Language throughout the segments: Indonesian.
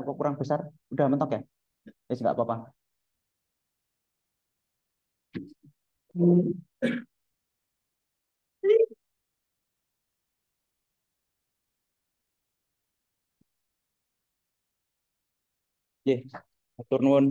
Apa kurang besar? Udah mentok ya? Ya nggak apa-apa. Ye, atur nuwun.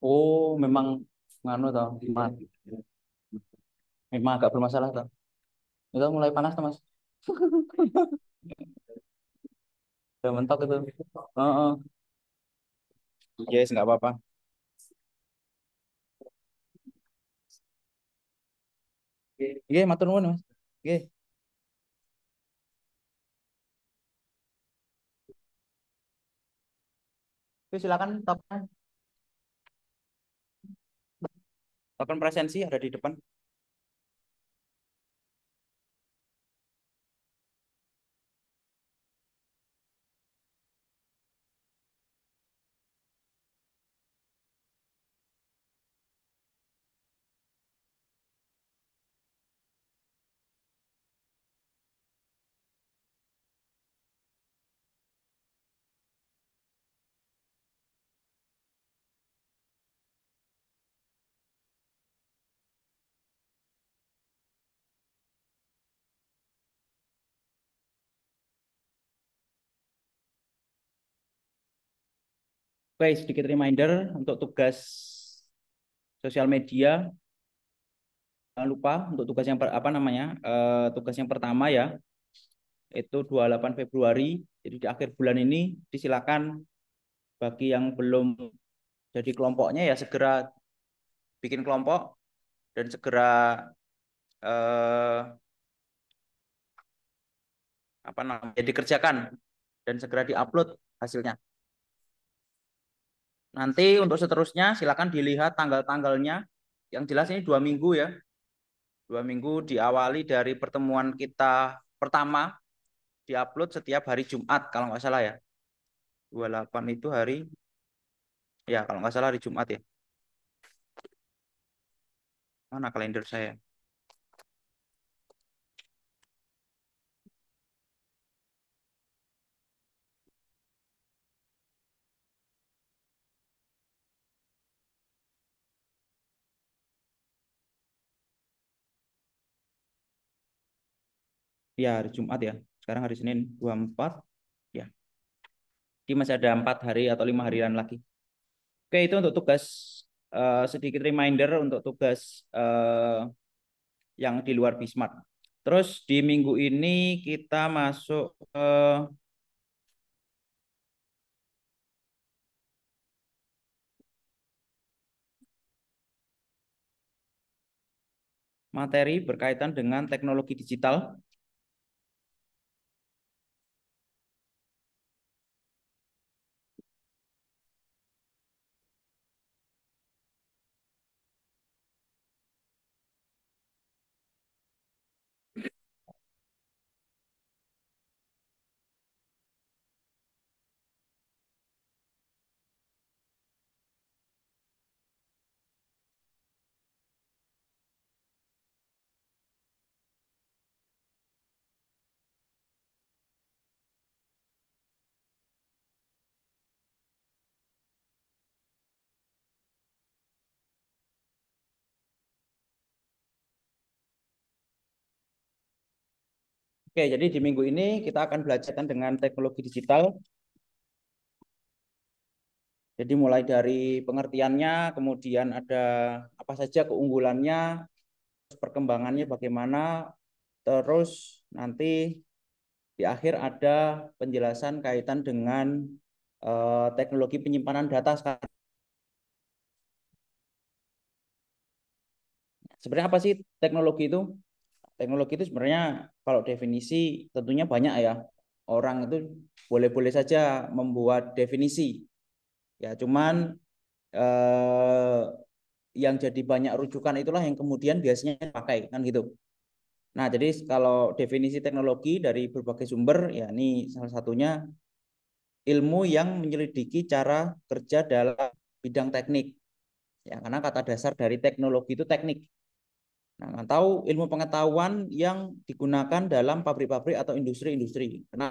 Oh, memang nganu toh, memang agak bermasalah toh. Itu mulai panas toh, Mas. Udah mentok itu. Heeh. Yes, nggak apa-apa. Iya, matur nuwun, Mas. Oke, oke, silakan token presensi ada di depan. Oke, sedikit reminder untuk tugas sosial media. Jangan lupa untuk tugas yang apa namanya? Tugas yang pertama ya, itu 28 Februari. Jadi di akhir bulan ini disilakan bagi yang belum jadi kelompoknya ya segera bikin kelompok dan segera eh, apa namanya dikerjakan dan segera diupload hasilnya. Nanti untuk seterusnya silakan dilihat tanggal-tanggalnya. Yang jelas ini 2 minggu ya. 2 minggu diawali dari pertemuan kita pertama diupload setiap hari Jumat kalau nggak salah ya. 28 itu hari ya kalau nggak salah hari Jumat ya. Mana kalender saya? Ya hari Jumat ya. Sekarang hari Senin 24 ya. Jadi masih ada 4 hari atau 5 harian lagi. Oke itu untuk tugas sedikit reminder untuk tugas yang di luar Bismart. Terus di minggu ini kita masuk ke materi berkaitan dengan teknologi digital. Oke, jadi di minggu ini kita akan belajar dengan teknologi digital. Jadi mulai dari pengertiannya, kemudian ada apa saja keunggulannya, perkembangannya bagaimana, terus nanti di akhir ada penjelasan kaitan dengan teknologi penyimpanan data sekarang. Sebenarnya apa sih teknologi itu? Teknologi itu sebenarnya kalau definisi tentunya banyak ya. Orang itu boleh-boleh saja membuat definisi. Ya, cuman eh, yang jadi banyak rujukan itulah yang kemudian biasanya dipakai kan gitu. Nah, jadi kalau definisi teknologi dari berbagai sumber, ya ini salah satunya ilmu yang menyelidiki cara kerja dalam bidang teknik. Ya, karena kata dasar dari teknologi itu teknik. Nah, atau ilmu pengetahuan yang digunakan dalam pabrik-pabrik atau industri-industri. Karena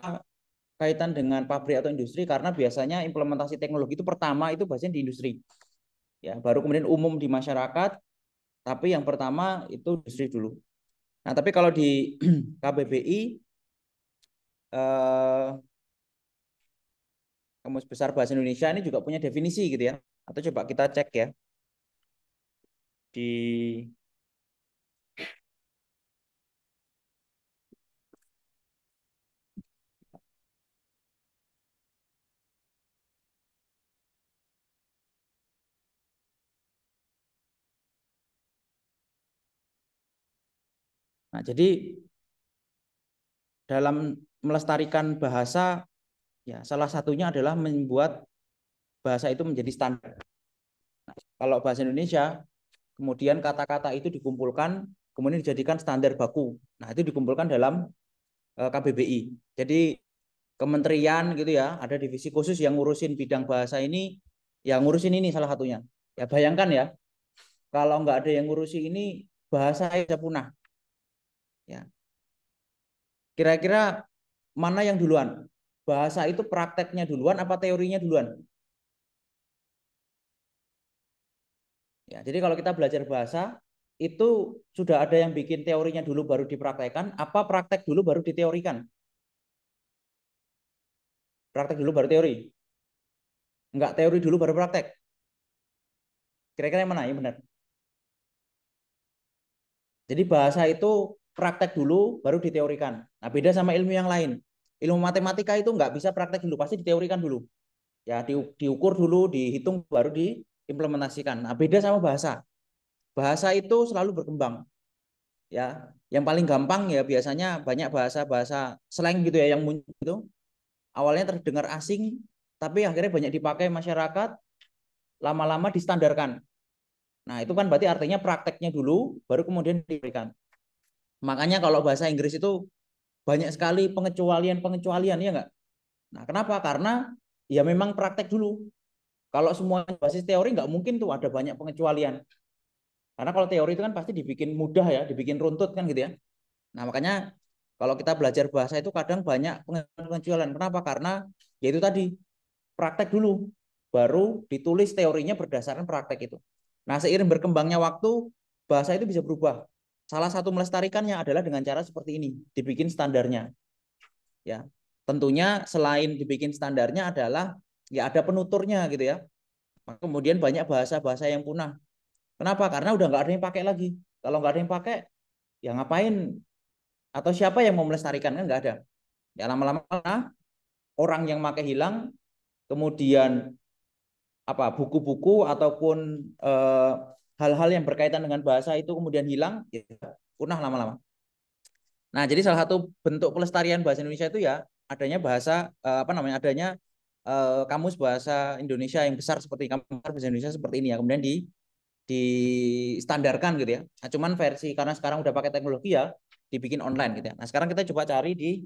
kaitan dengan pabrik atau industri karena biasanya implementasi teknologi itu pertama itu biasanya di industri. Ya, baru kemudian umum di masyarakat, tapi yang pertama itu industri dulu. Nah, tapi kalau di KBBI Kamus Besar Bahasa Indonesia ini juga punya definisi gitu ya. Atau coba kita cek ya di Nah, jadi dalam melestarikan bahasa ya salah satunya adalah membuat bahasa itu menjadi standar. Kalau bahasa Indonesia kemudian kata-kata itu dikumpulkan kemudian dijadikan standar baku. Nah, itu dikumpulkan dalam KBBI. Jadi kementerian gitu ya, ada divisi khusus yang ngurusin bidang bahasa ini, yang ngurusin ini salah satunya. Ya bayangkan ya, kalau nggak ada yang ngurusi ini, bahasa bisa punah. Ya, kira-kira mana yang duluan? Bahasa itu prakteknya duluan apa teorinya duluan? Ya, jadi kalau kita belajar bahasa itu sudah ada yang bikin teorinya dulu baru dipraktekkan, apa praktek dulu baru diteorikan? Praktek dulu baru teori. Enggak, teori dulu baru praktek. Kira-kira yang mana yang benar? Jadi bahasa itu praktek dulu baru diteorikan. Nah, beda sama ilmu yang lain. Ilmu matematika itu nggak bisa praktek dulu, pasti diteorikan dulu. Ya, diukur dulu, dihitung baru diimplementasikan. Nah, beda sama bahasa. Bahasa itu selalu berkembang. Ya, yang paling gampang ya biasanya banyak bahasa-bahasa slang gitu ya yang muncul itu. Awalnya terdengar asing, tapi akhirnya banyak dipakai masyarakat, lama-lama distandarkan. Nah, itu kan berarti artinya prakteknya dulu, baru kemudian diberikan. Makanya kalau bahasa Inggris itu banyak sekali pengecualian-pengecualian ya enggak? Nah, kenapa? Karena ya memang praktek dulu. Kalau semua basis teori nggak mungkin tuh ada banyak pengecualian. Karena kalau teori itu kan pasti dibikin mudah ya, dibikin runtut kan gitu ya. Nah, makanya kalau kita belajar bahasa itu kadang banyak pengecualian. Kenapa? Karena yaitu tadi praktek dulu, baru ditulis teorinya berdasarkan praktek itu. Nah, seiring berkembangnya waktu, bahasa itu bisa berubah. Salah satu melestarikannya adalah dengan cara seperti ini, dibikin standarnya. Ya, tentunya selain dibikin standarnya adalah ya ada penuturnya gitu ya. Kemudian banyak bahasa-bahasa yang punah. Kenapa? Karena udah nggak ada yang pakai lagi. Kalau nggak ada yang pakai, ya ngapain? Atau siapa yang mau melestarikan kan nggak ada. Ya lama-lama orang yang pakai hilang, kemudian apa buku-buku ataupun hal-hal yang berkaitan dengan bahasa itu kemudian hilang, ya punah lama-lama. Nah, jadi salah satu bentuk pelestarian bahasa Indonesia itu ya adanya bahasa apa namanya? Adanya kamus bahasa Indonesia yang besar seperti kamus bahasa Indonesia seperti ini ya. Kemudian di standarkan gitu ya. Nah, cuman versi karena sekarang udah pakai teknologi ya dibikin online gitu ya. Nah, sekarang kita coba cari di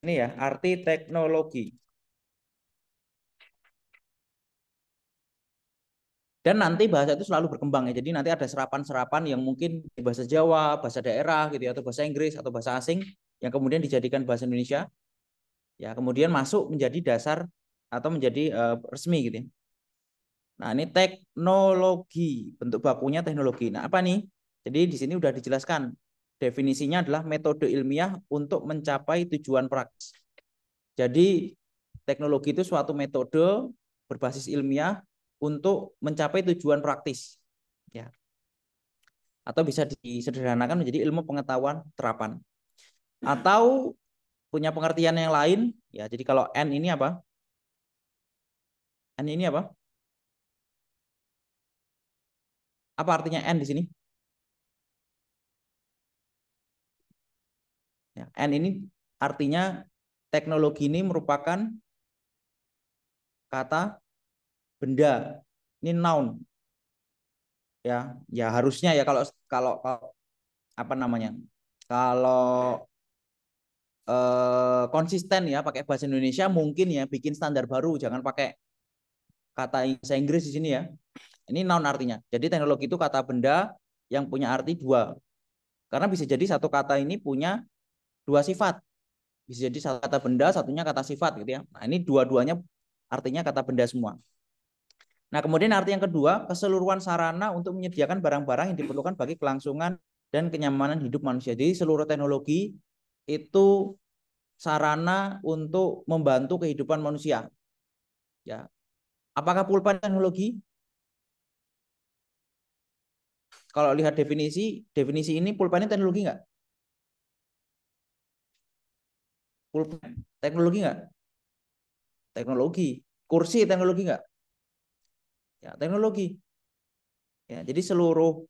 ini ya, arti teknologi. Dan nanti bahasa itu selalu berkembang ya. Jadi nanti ada serapan-serapan yang mungkin di bahasa Jawa, bahasa daerah gitu ya, atau bahasa Inggris atau bahasa asing yang kemudian dijadikan bahasa Indonesia. Ya, kemudian masuk menjadi dasar atau menjadi resmi gitu ya. Nah, ini teknologi, bentuk bakunya teknologi. Nah, apa nih? Jadi di sini udah dijelaskan. definisinya adalah metode ilmiah untuk mencapai tujuan praktis. Jadi teknologi itu suatu metode berbasis ilmiah untuk mencapai tujuan praktis. Ya. Atau bisa disederhanakan menjadi ilmu pengetahuan terapan. Atau punya pengertian yang lain, ya. Jadi kalau N ini apa? N ini apa? Apa artinya N di sini? Ya, N ini artinya teknologi ini merupakan kata benda. Ini noun. Ya, ya harusnya ya kalau kalau, kalau apa namanya? Kalau konsisten ya pakai bahasa Indonesia mungkin ya bikin standar baru, jangan pakai kata bahasa Inggris di sini ya. Ini noun artinya. Jadi teknologi itu kata benda yang punya arti dua. Karena bisa jadi satu kata ini punya dua sifat. Bisa jadi satu kata benda, satunya kata sifat gitu ya. Nah, ini dua-duanya artinya kata benda semua. Nah, kemudian arti yang kedua, keseluruhan sarana untuk menyediakan barang-barang yang diperlukan bagi kelangsungan dan kenyamanan hidup manusia. Jadi seluruh teknologi itu sarana untuk membantu kehidupan manusia. Ya. Apakah pulpen teknologi? Kalau lihat definisi ini pulpen teknologi nggak? Pulpen teknologi nggak? Teknologi. Kursi teknologi nggak? Ya, teknologi. Ya, jadi seluruh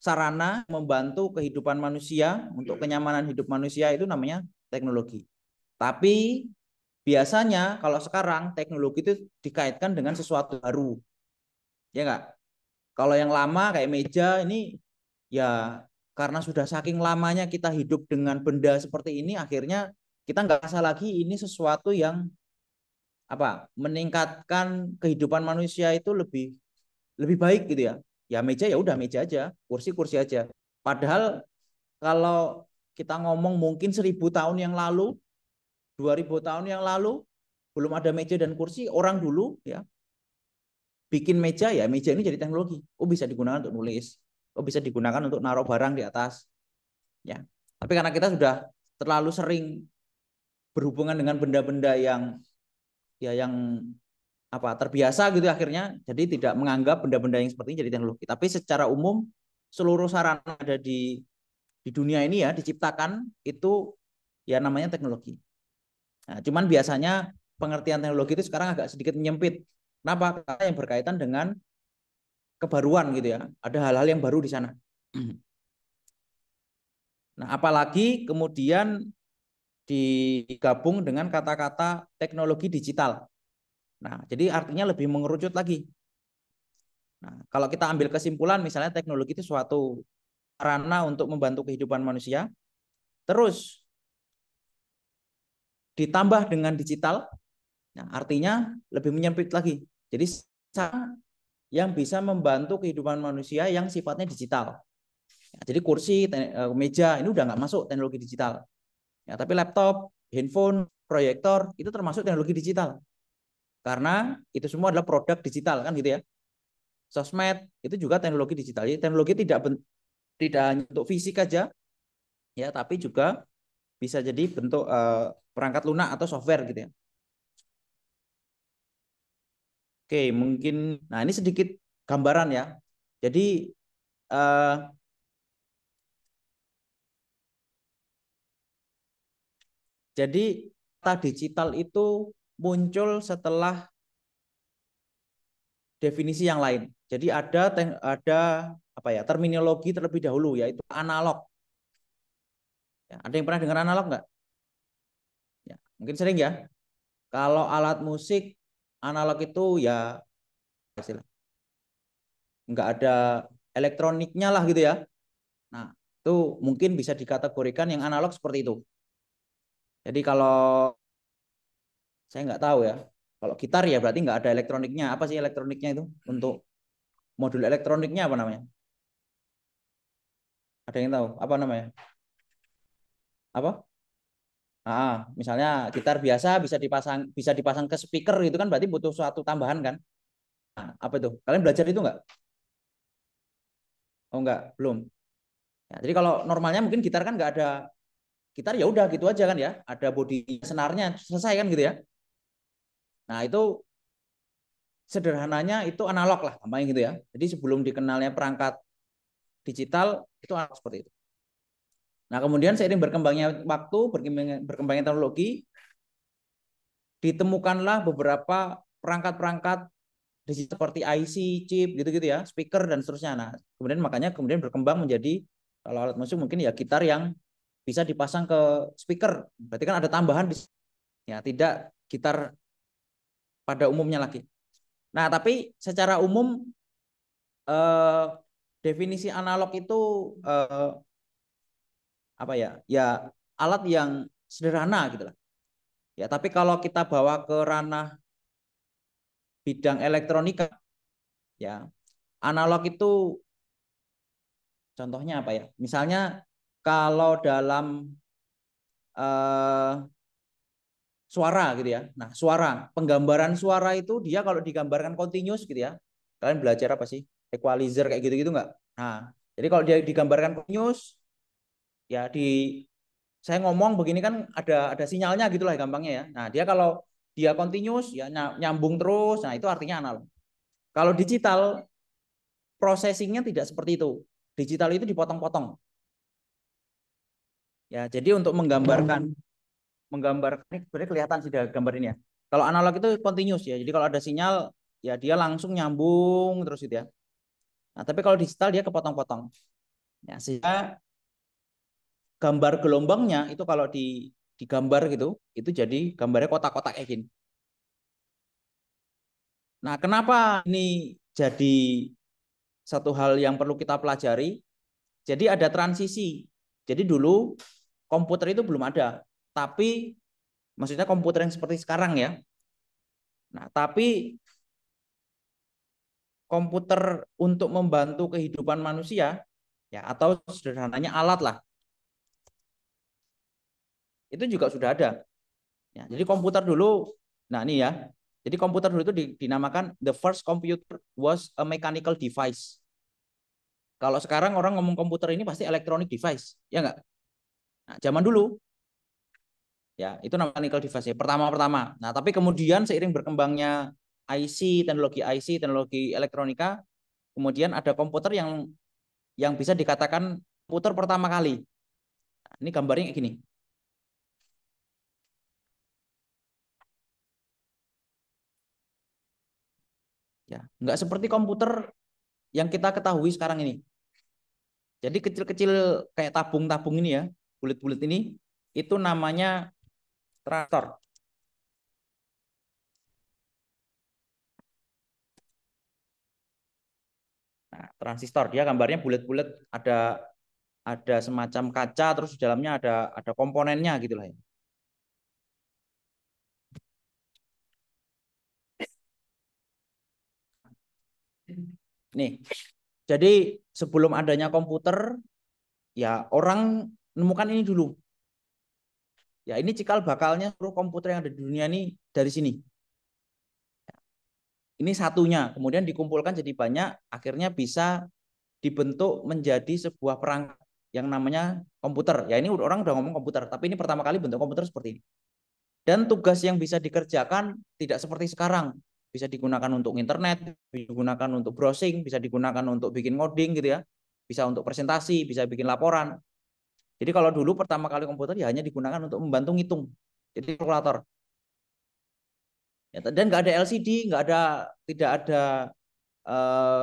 sarana membantu kehidupan manusia untuk kenyamanan hidup manusia itu namanya teknologi. Tapi biasanya kalau sekarang teknologi itu dikaitkan dengan sesuatu baru, ya nggak? Kalau yang lama kayak meja ini ya karena sudah saking lamanya kita hidup dengan benda seperti ini, akhirnya kita nggak rasa lagi ini sesuatu yang apa meningkatkan kehidupan manusia itu lebih lebih baik gitu ya. Ya meja ya udah meja aja, kursi kursi aja. Padahal kalau kita ngomong mungkin 1.000 tahun yang lalu, 2.000 tahun yang lalu belum ada meja dan kursi, orang dulu ya bikin meja ya meja ini jadi teknologi. Oh bisa digunakan untuk nulis, oh bisa digunakan untuk naruh barang di atas, ya. Tapi karena kita sudah terlalu sering berhubungan dengan benda-benda yang ya yang apa terbiasa gitu akhirnya jadi tidak menganggap benda-benda yang seperti ini jadi teknologi. Tapi secara umum seluruh sarana ada di dunia ini ya diciptakan itu ya namanya teknologi. Nah, cuman biasanya pengertian teknologi itu sekarang agak sedikit menyempit. Kenapa? Karena yang berkaitan dengan kebaruan gitu ya. Ada hal-hal yang baru di sana. Nah, apalagi kemudian digabung dengan kata-kata teknologi digital. Nah, jadi artinya lebih mengerucut lagi. Nah, kalau kita ambil kesimpulan misalnya teknologi itu suatu sarana untuk membantu kehidupan manusia, terus ditambah dengan digital, nah artinya lebih menyempit lagi. Jadi yang bisa membantu kehidupan manusia yang sifatnya digital. Ya, jadi kursi, meja ini udah nggak masuk teknologi digital. Ya, tapi laptop, handphone, proyektor itu termasuk teknologi digital. Karena itu semua adalah produk digital kan gitu ya. Sosmed itu juga teknologi digital. Jadi teknologi tidak hanya untuk fisik aja ya, tapi juga bisa jadi bentuk perangkat lunak atau software gitu ya. Oke, mungkin nah ini sedikit gambaran ya. Jadi uh, kata digital itu muncul setelah definisi yang lain. Jadi ada apa ya terminologi terlebih dahulu yaitu analog. Ya, ada yang pernah dengar analog nggak? Ya, mungkin sering ya. Kalau alat musik analog itu ya nggak ada elektroniknya lah gitu ya. Nah, itu mungkin bisa dikategorikan yang analog seperti itu. Jadi kalau saya nggak tahu ya, kalau gitar ya berarti nggak ada elektroniknya. Apa sih elektroniknya itu? Untuk modul elektroniknya apa namanya? Ada yang tahu? Apa namanya? Apa? Misalnya gitar biasa bisa dipasang ke speaker itu kan berarti butuh suatu tambahan kan? Nah, apa itu? Kalian belajar itu nggak? Oh nggak, belum. Ya, jadi kalau normalnya mungkin gitar kan nggak ada gitar ya udah gitu aja kan ya, ada bodi senarnya selesai kan gitu ya. Nah itu sederhananya itu analog lah, gampangnya gitu ya. Jadi sebelum dikenalnya perangkat digital itu analog seperti itu. Nah kemudian seiring berkembangnya waktu, berkembangnya teknologi, ditemukanlah beberapa perangkat-perangkat digital seperti IC, chip, gitu-gitu ya, speaker dan seterusnya. Nah kemudian makanya kemudian berkembang menjadi kalau alat musik mungkin ya gitar yang bisa dipasang ke speaker. Berarti kan ada tambahan di ya, tidak gitar pada umumnya lagi. Nah, tapi secara umum eh, definisi analog itu eh, apa ya? Ya alat yang sederhana gitu lah. Ya, tapi kalau kita bawa ke ranah bidang elektronika, ya analog itu contohnya apa ya? Misalnya kalau dalam eh, suara gitu ya. Nah, suara, penggambaran suara itu dia kalau digambarkan continuous gitu ya. Kalian belajar apa sih? Equalizer kayak gitu-gitu nggak? Nah, jadi kalau dia digambarkan continuous, ya di saya ngomong begini kan ada sinyalnya gitulah gampangnya ya. Nah, dia kalau dia continuous ya nyambung terus. Nah, itu artinya analog. Kalau digital processingnya tidak seperti itu. Digital itu dipotong-potong. Ya, jadi untuk menggambarkan ini sebenarnya kelihatan sih dari gambar ini ya. Kalau analog itu continuous ya. Jadi kalau ada sinyal ya dia langsung nyambung terus gitu ya. Nah, tapi kalau digital dia kepotong-potong. Ya, sehingga gambar gelombangnya itu kalau digambar gitu, itu jadi gambarnya kotak-kotak kayak gini. Nah, kenapa ini jadi satu hal yang perlu kita pelajari? Jadi ada transisi. Jadi dulu komputer itu belum ada, tapi maksudnya komputer yang seperti sekarang ya. Nah, tapi komputer untuk membantu kehidupan manusia ya atau sederhananya alat lah itu juga sudah ada ya, jadi komputer dulu nah ini ya, jadi komputer dulu itu dinamakan the first computer was a mechanical device. Kalau sekarang orang ngomong komputer ini pasti electronic device ya enggak. Nah zaman dulu ya itu namanya mechanical device ya pertama-pertama. Nah tapi kemudian seiring berkembangnya IC teknologi elektronika, kemudian ada komputer yang bisa dikatakan komputer pertama kali. Nah, ini gambarnya kayak gini. Ya, nggak seperti komputer yang kita ketahui sekarang ini. Jadi kecil-kecil kayak tabung-tabung ini ya, bulat-bulat ini, itu namanya transistor. Nah, transistor dia gambarnya bulat-bulat, ada semacam kaca, terus di dalamnya ada komponennya gitu lah ya. Nih, jadi sebelum adanya komputer, ya orang menemukan ini dulu. Ya ini cikal bakalnya seluruh komputer yang ada di dunia ini dari sini. Ini satunya, kemudian dikumpulkan jadi banyak, akhirnya bisa dibentuk menjadi sebuah perangkat yang namanya komputer. Ya ini orang udah ngomong komputer, tapi ini pertama kali bentuk komputer seperti ini. Dan tugas yang bisa dikerjakan tidak seperti sekarang. Bisa digunakan untuk internet, bisa digunakan untuk browsing, bisa digunakan untuk bikin ngoding gitu ya. Bisa untuk presentasi, bisa bikin laporan. Jadi kalau dulu pertama kali komputer ya hanya digunakan untuk membantu ngitung. Jadi kalkulator. Ya, dan nggak ada LCD, nggak ada, tidak ada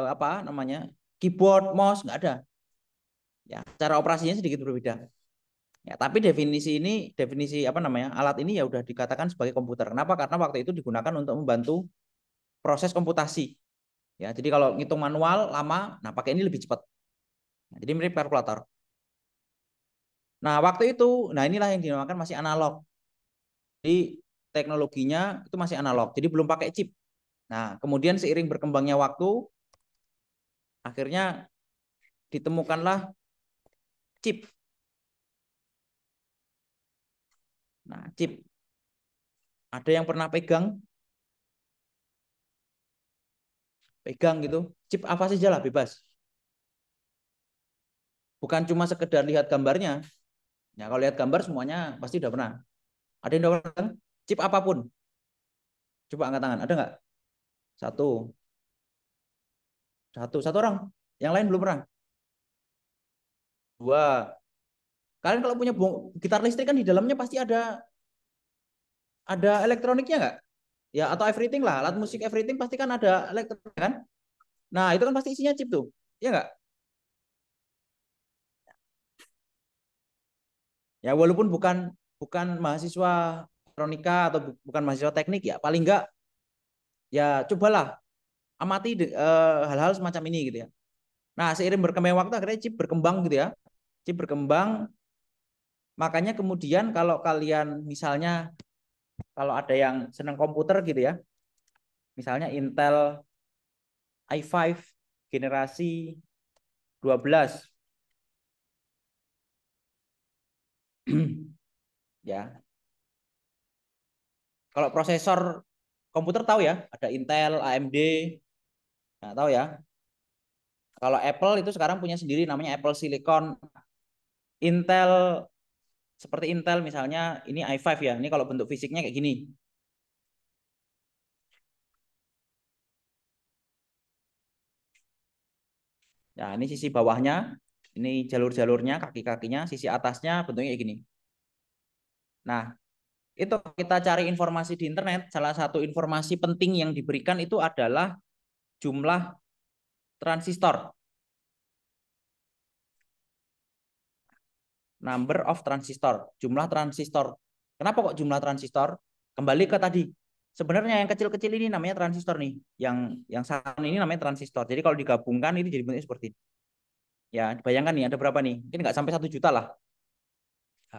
apa namanya keyboard, mouse, nggak ada. Ya, cara operasinya sedikit berbeda. Ya, tapi definisi apa namanya alat ini ya udah dikatakan sebagai komputer. Kenapa? Karena waktu itu digunakan untuk membantu proses komputasi. Ya, jadi kalau ngitung manual lama, nah pakai ini lebih cepat. Nah, jadi mirip kalkulator. Nah, waktu itu, nah inilah yang dinamakan masih analog. Jadi teknologinya itu masih analog. Jadi belum pakai chip. Nah, kemudian seiring berkembangnya waktu, akhirnya ditemukanlah chip. Nah, chip. Ada yang pernah pegang gitu. Chip apa saja lah bebas. Bukan cuma sekedar lihat gambarnya. Ya, kalau lihat gambar semuanya pasti udah pernah. Ada yang udah pernah? Chip apapun. Coba angkat tangan. Ada nggak? Satu. Satu orang. Yang lain belum pernah. Dua. Kalian kalau punya gitar listrik kan di dalamnya pasti ada elektroniknya nggak? Ya atau everything lah. Alat musik everything pasti kan ada elektronik kan? Nah itu kan pasti isinya chip tuh. Ya nggak? Ya walaupun bukan bukan mahasiswa elektronika atau bukan mahasiswa teknik ya paling nggak ya cobalah amati hal-hal semacam ini gitu ya. Nah, seiring berkembang waktu akhirnya chip berkembang gitu ya. Chip berkembang, makanya kemudian kalau kalian misalnya kalau ada yang senang komputer gitu ya, misalnya Intel i5 generasi 12 ya. Kalau prosesor komputer tahu ya, ada Intel, AMD, nggak tahu ya. Kalau Apple itu sekarang punya sendiri namanya Apple Silicon. Intel seperti Intel misalnya ini i5 ya. Ini kalau bentuk fisiknya kayak gini. Nah, ini sisi bawahnya, ini jalur-jalurnya, kaki-kakinya, sisi atasnya bentuknya kayak gini. Nah, itu kita cari informasi di internet, salah satu informasi penting yang diberikan itu adalah jumlah transistor, number of transistor, jumlah transistor. Kenapa kok jumlah transistor? Kembali ke tadi. Sebenarnya yang kecil-kecil ini namanya transistor nih, yang satu ini namanya transistor. Jadi kalau digabungkan itu jadi bentuknya seperti ini. Ya, bayangkan nih ada berapa nih? Mungkin nggak sampai 1 juta lah.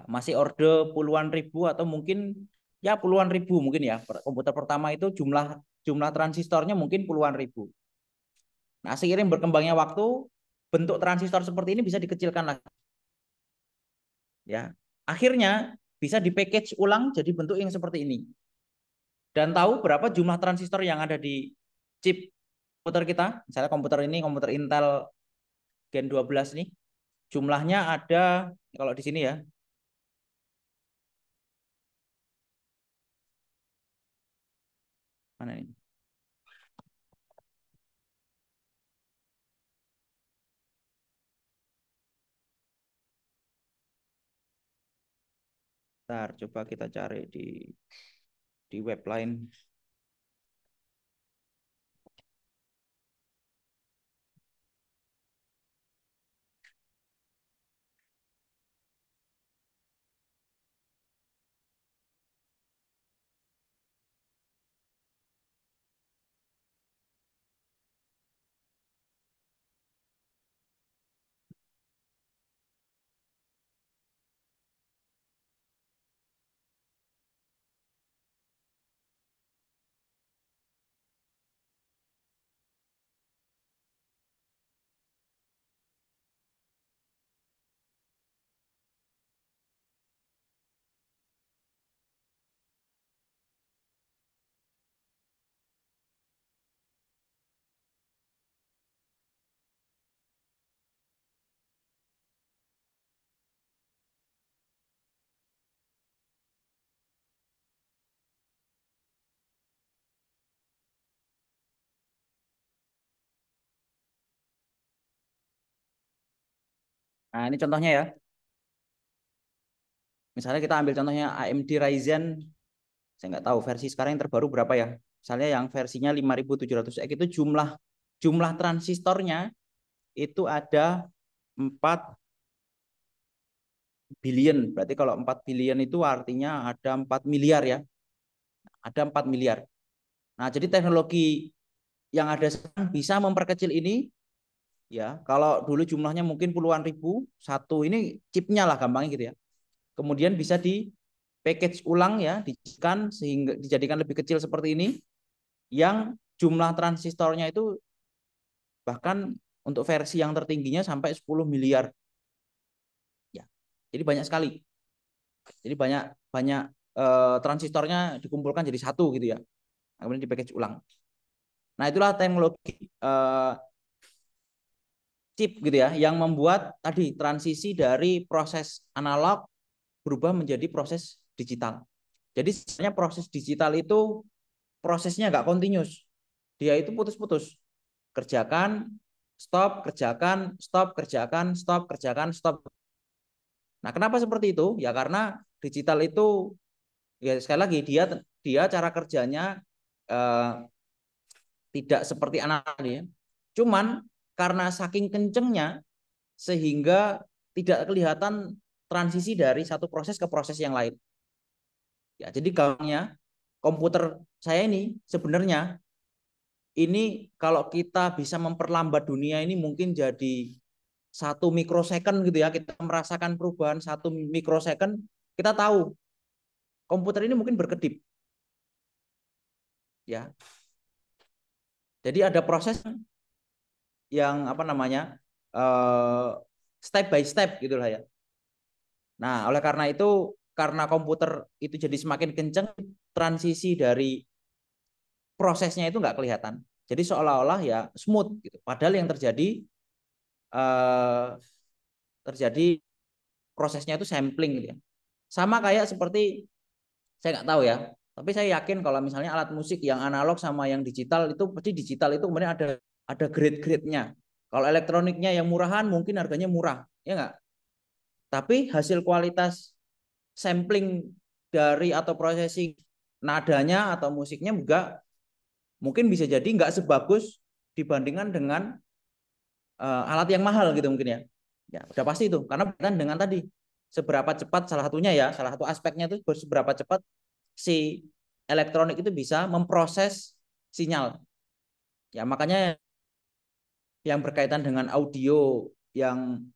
Masih orde puluhan ribu atau mungkin ya puluhan ribu mungkin ya. Komputer pertama itu jumlah jumlah transistornya mungkin puluhan ribu. Nah, seiring berkembangnya waktu, bentuk transistor seperti ini bisa dikecilkan lagi ya. Akhirnya bisa di-package ulang jadi bentuk yang seperti ini. Dan tahu berapa jumlah transistor yang ada di chip komputer kita? Misalnya komputer ini komputer Intel Gen 12 nih. Jumlahnya ada kalau di sini ya. Mana ini? Bentar, coba kita cari di web lain. Nah, ini contohnya ya. Misalnya kita ambil contohnya AMD Ryzen, saya nggak tahu versi sekarang yang terbaru berapa ya. Misalnya yang versinya 5700X itu jumlah jumlah transistornya itu ada 4 billion. Berarti kalau 4 billion itu artinya ada 4 miliar ya. Ada 4 miliar. Nah, jadi teknologi yang ada sekarang bisa memperkecil ini ya. Kalau dulu jumlahnya mungkin puluhan ribu, satu ini chipnya lah gampangnya gitu ya. Kemudian bisa di package ulang ya, dijadikan sehingga dijadikan lebih kecil seperti ini yang jumlah transistornya itu bahkan untuk versi yang tertingginya sampai 10 miliar ya. Jadi banyak sekali. Jadi banyak banyak transistornya dikumpulkan jadi satu gitu ya. Kemudian di package ulang. Nah, itulah teknologi chip gitu ya, yang membuat tadi transisi dari proses analog berubah menjadi proses digital. Jadi sebenarnya proses digital itu prosesnya nggak continuous. Dia itu putus-putus. Kerjakan, stop, kerjakan, stop, kerjakan, stop, kerjakan, stop. Nah, kenapa seperti itu? Ya karena digital itu ya sekali lagi dia dia cara kerjanya eh, tidak seperti analog ya. Cuman karena saking kencengnya sehingga tidak kelihatan transisi dari satu proses ke proses yang lain. Ya, jadi gampangnya komputer saya ini sebenarnya ini kalau kita bisa memperlambat dunia ini mungkin jadi 1 mikrosecond gitu ya, kita merasakan perubahan 1 mikrosecond, kita tahu komputer ini mungkin berkedip ya. Jadi ada proses yang apa namanya step by step gitulah ya. Nah, oleh karena itu karena komputer itu jadi semakin kenceng, transisi dari prosesnya itu nggak kelihatan. Jadi seolah-olah ya smooth gitu. Padahal yang eh, terjadi prosesnya itu sampling gitu ya. Sama kayak seperti saya nggak tahu ya, tapi saya yakin kalau misalnya alat musik yang analog sama yang digital itu pasti digital itu kemudian ada grade-grade-nya. Kalau elektroniknya yang murahan mungkin harganya murah, ya nggak? Tapi hasil kualitas sampling dari atau processing nadanya atau musiknya juga mungkin bisa jadi nggak sebagus dibandingkan dengan alat yang mahal gitu mungkin ya. Ya, udah pasti itu karena berkaitan dengan tadi seberapa cepat salah satunya ya, salah satu aspeknya itu seberapa cepat si elektronik itu bisa memproses sinyal. Ya, makanya yang berkaitan dengan audio yang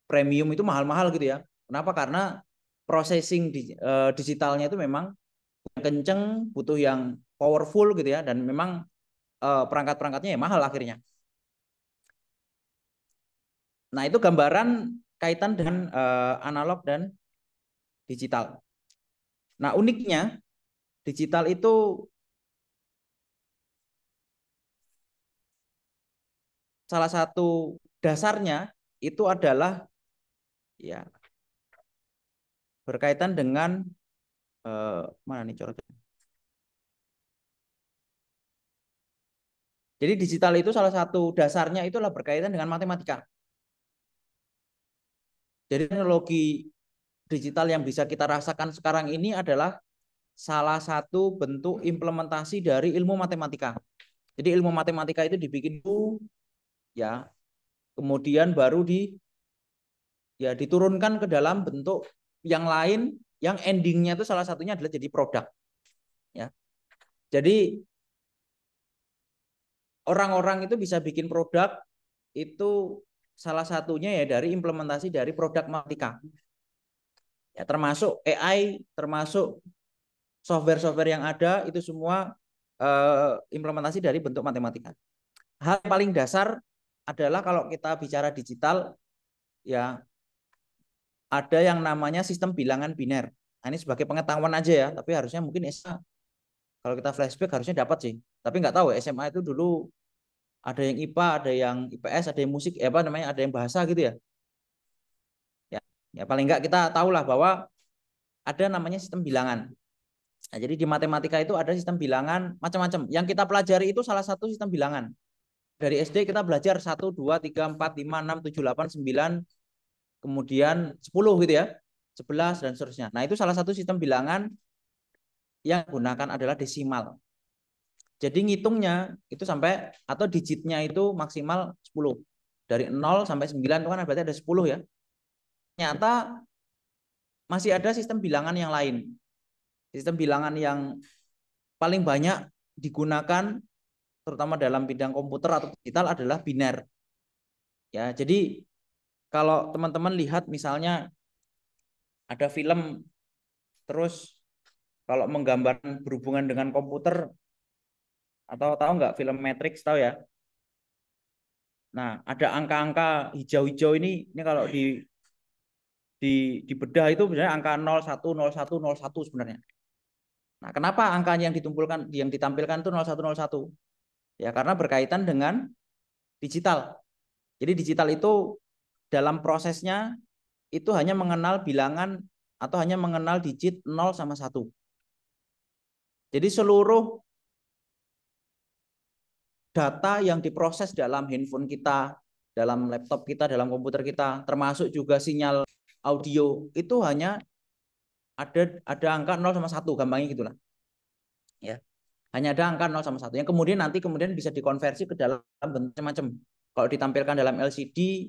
premium itu mahal-mahal gitu ya. Kenapa? Karena processing digitalnya itu memang kenceng, butuh yang powerful gitu ya, dan memang perangkat-perangkatnya ya mahal akhirnya. Nah, itu gambaran kaitan dengan analog dan digital. Nah, uniknya digital itu salah satu dasarnya itu adalah ya berkaitan dengan mana nih coret. Jadi digital itu salah satu dasarnya itulah berkaitan dengan matematika. Jadi teknologi digital yang bisa kita rasakan sekarang ini adalah salah satu bentuk implementasi dari ilmu matematika. Jadi ilmu matematika itu dibikin dulu ya, kemudian baru diturunkan ke dalam bentuk yang lain yang endingnya itu salah satunya adalah jadi produk ya. Jadi orang-orang itu bisa bikin produk itu salah satunya ya dari implementasi dari produk matematika. Ya, termasuk AI, termasuk software-software yang ada itu semua implementasi dari bentuk matematika. Hal yang paling dasar adalah kalau kita bicara digital ya ada yang namanya sistem bilangan biner. Nah, ini sebagai pengetahuan aja ya, tapi harusnya mungkin SMA kalau kita flashback harusnya dapat sih. Tapi nggak tahu SMA itu dulu ada yang IPA, ada yang IPS, ada yang musik, apa namanya, ada yang bahasa gitu ya. Ya, ya paling nggak kita tahulah bahwa ada namanya sistem bilangan. Nah, jadi di matematika itu ada sistem bilangan macam-macam. Yang kita pelajari itu salah satu sistem bilangan. Dari SD kita belajar 1, 2, 3, 4, 5, 6, 7, 8, 9, kemudian 10 gitu ya. 11 dan seterusnya. Nah, itu salah satu sistem bilangan yang gunakan adalah desimal. Jadi ngitungnya itu sampai atau digitnya itu maksimal 10. Dari 0 sampai 9 itu kan berarti ada 10 ya. Ternyata masih ada sistem bilangan yang lain. Sistem bilangan yang paling banyak digunakan terutama dalam bidang komputer atau digital adalah biner. Ya, jadi kalau teman-teman lihat misalnya ada film terus kalau menggambarkan berhubungan dengan komputer atau tahu nggak film Matrix tahu ya? Nah, ada angka-angka hijau-hijau ini kalau di bedah itu sebenarnya angka 01 01 01 sebenarnya. Nah, kenapa angka yang ditampilkan itu 0101? Ya, karena berkaitan dengan digital. Jadi digital itu dalam prosesnya itu hanya mengenal bilangan atau hanya mengenal digit 0 sama 1. Jadi seluruh data yang diproses dalam handphone kita, dalam laptop kita, dalam komputer kita, termasuk juga sinyal audio itu hanya ada angka 0 sama 1, gampangnya gitulah. Ya. Hanya ada angka 0 sama 1 yang kemudian bisa dikonversi ke dalam bentuk macam-macam. Kalau ditampilkan dalam LCD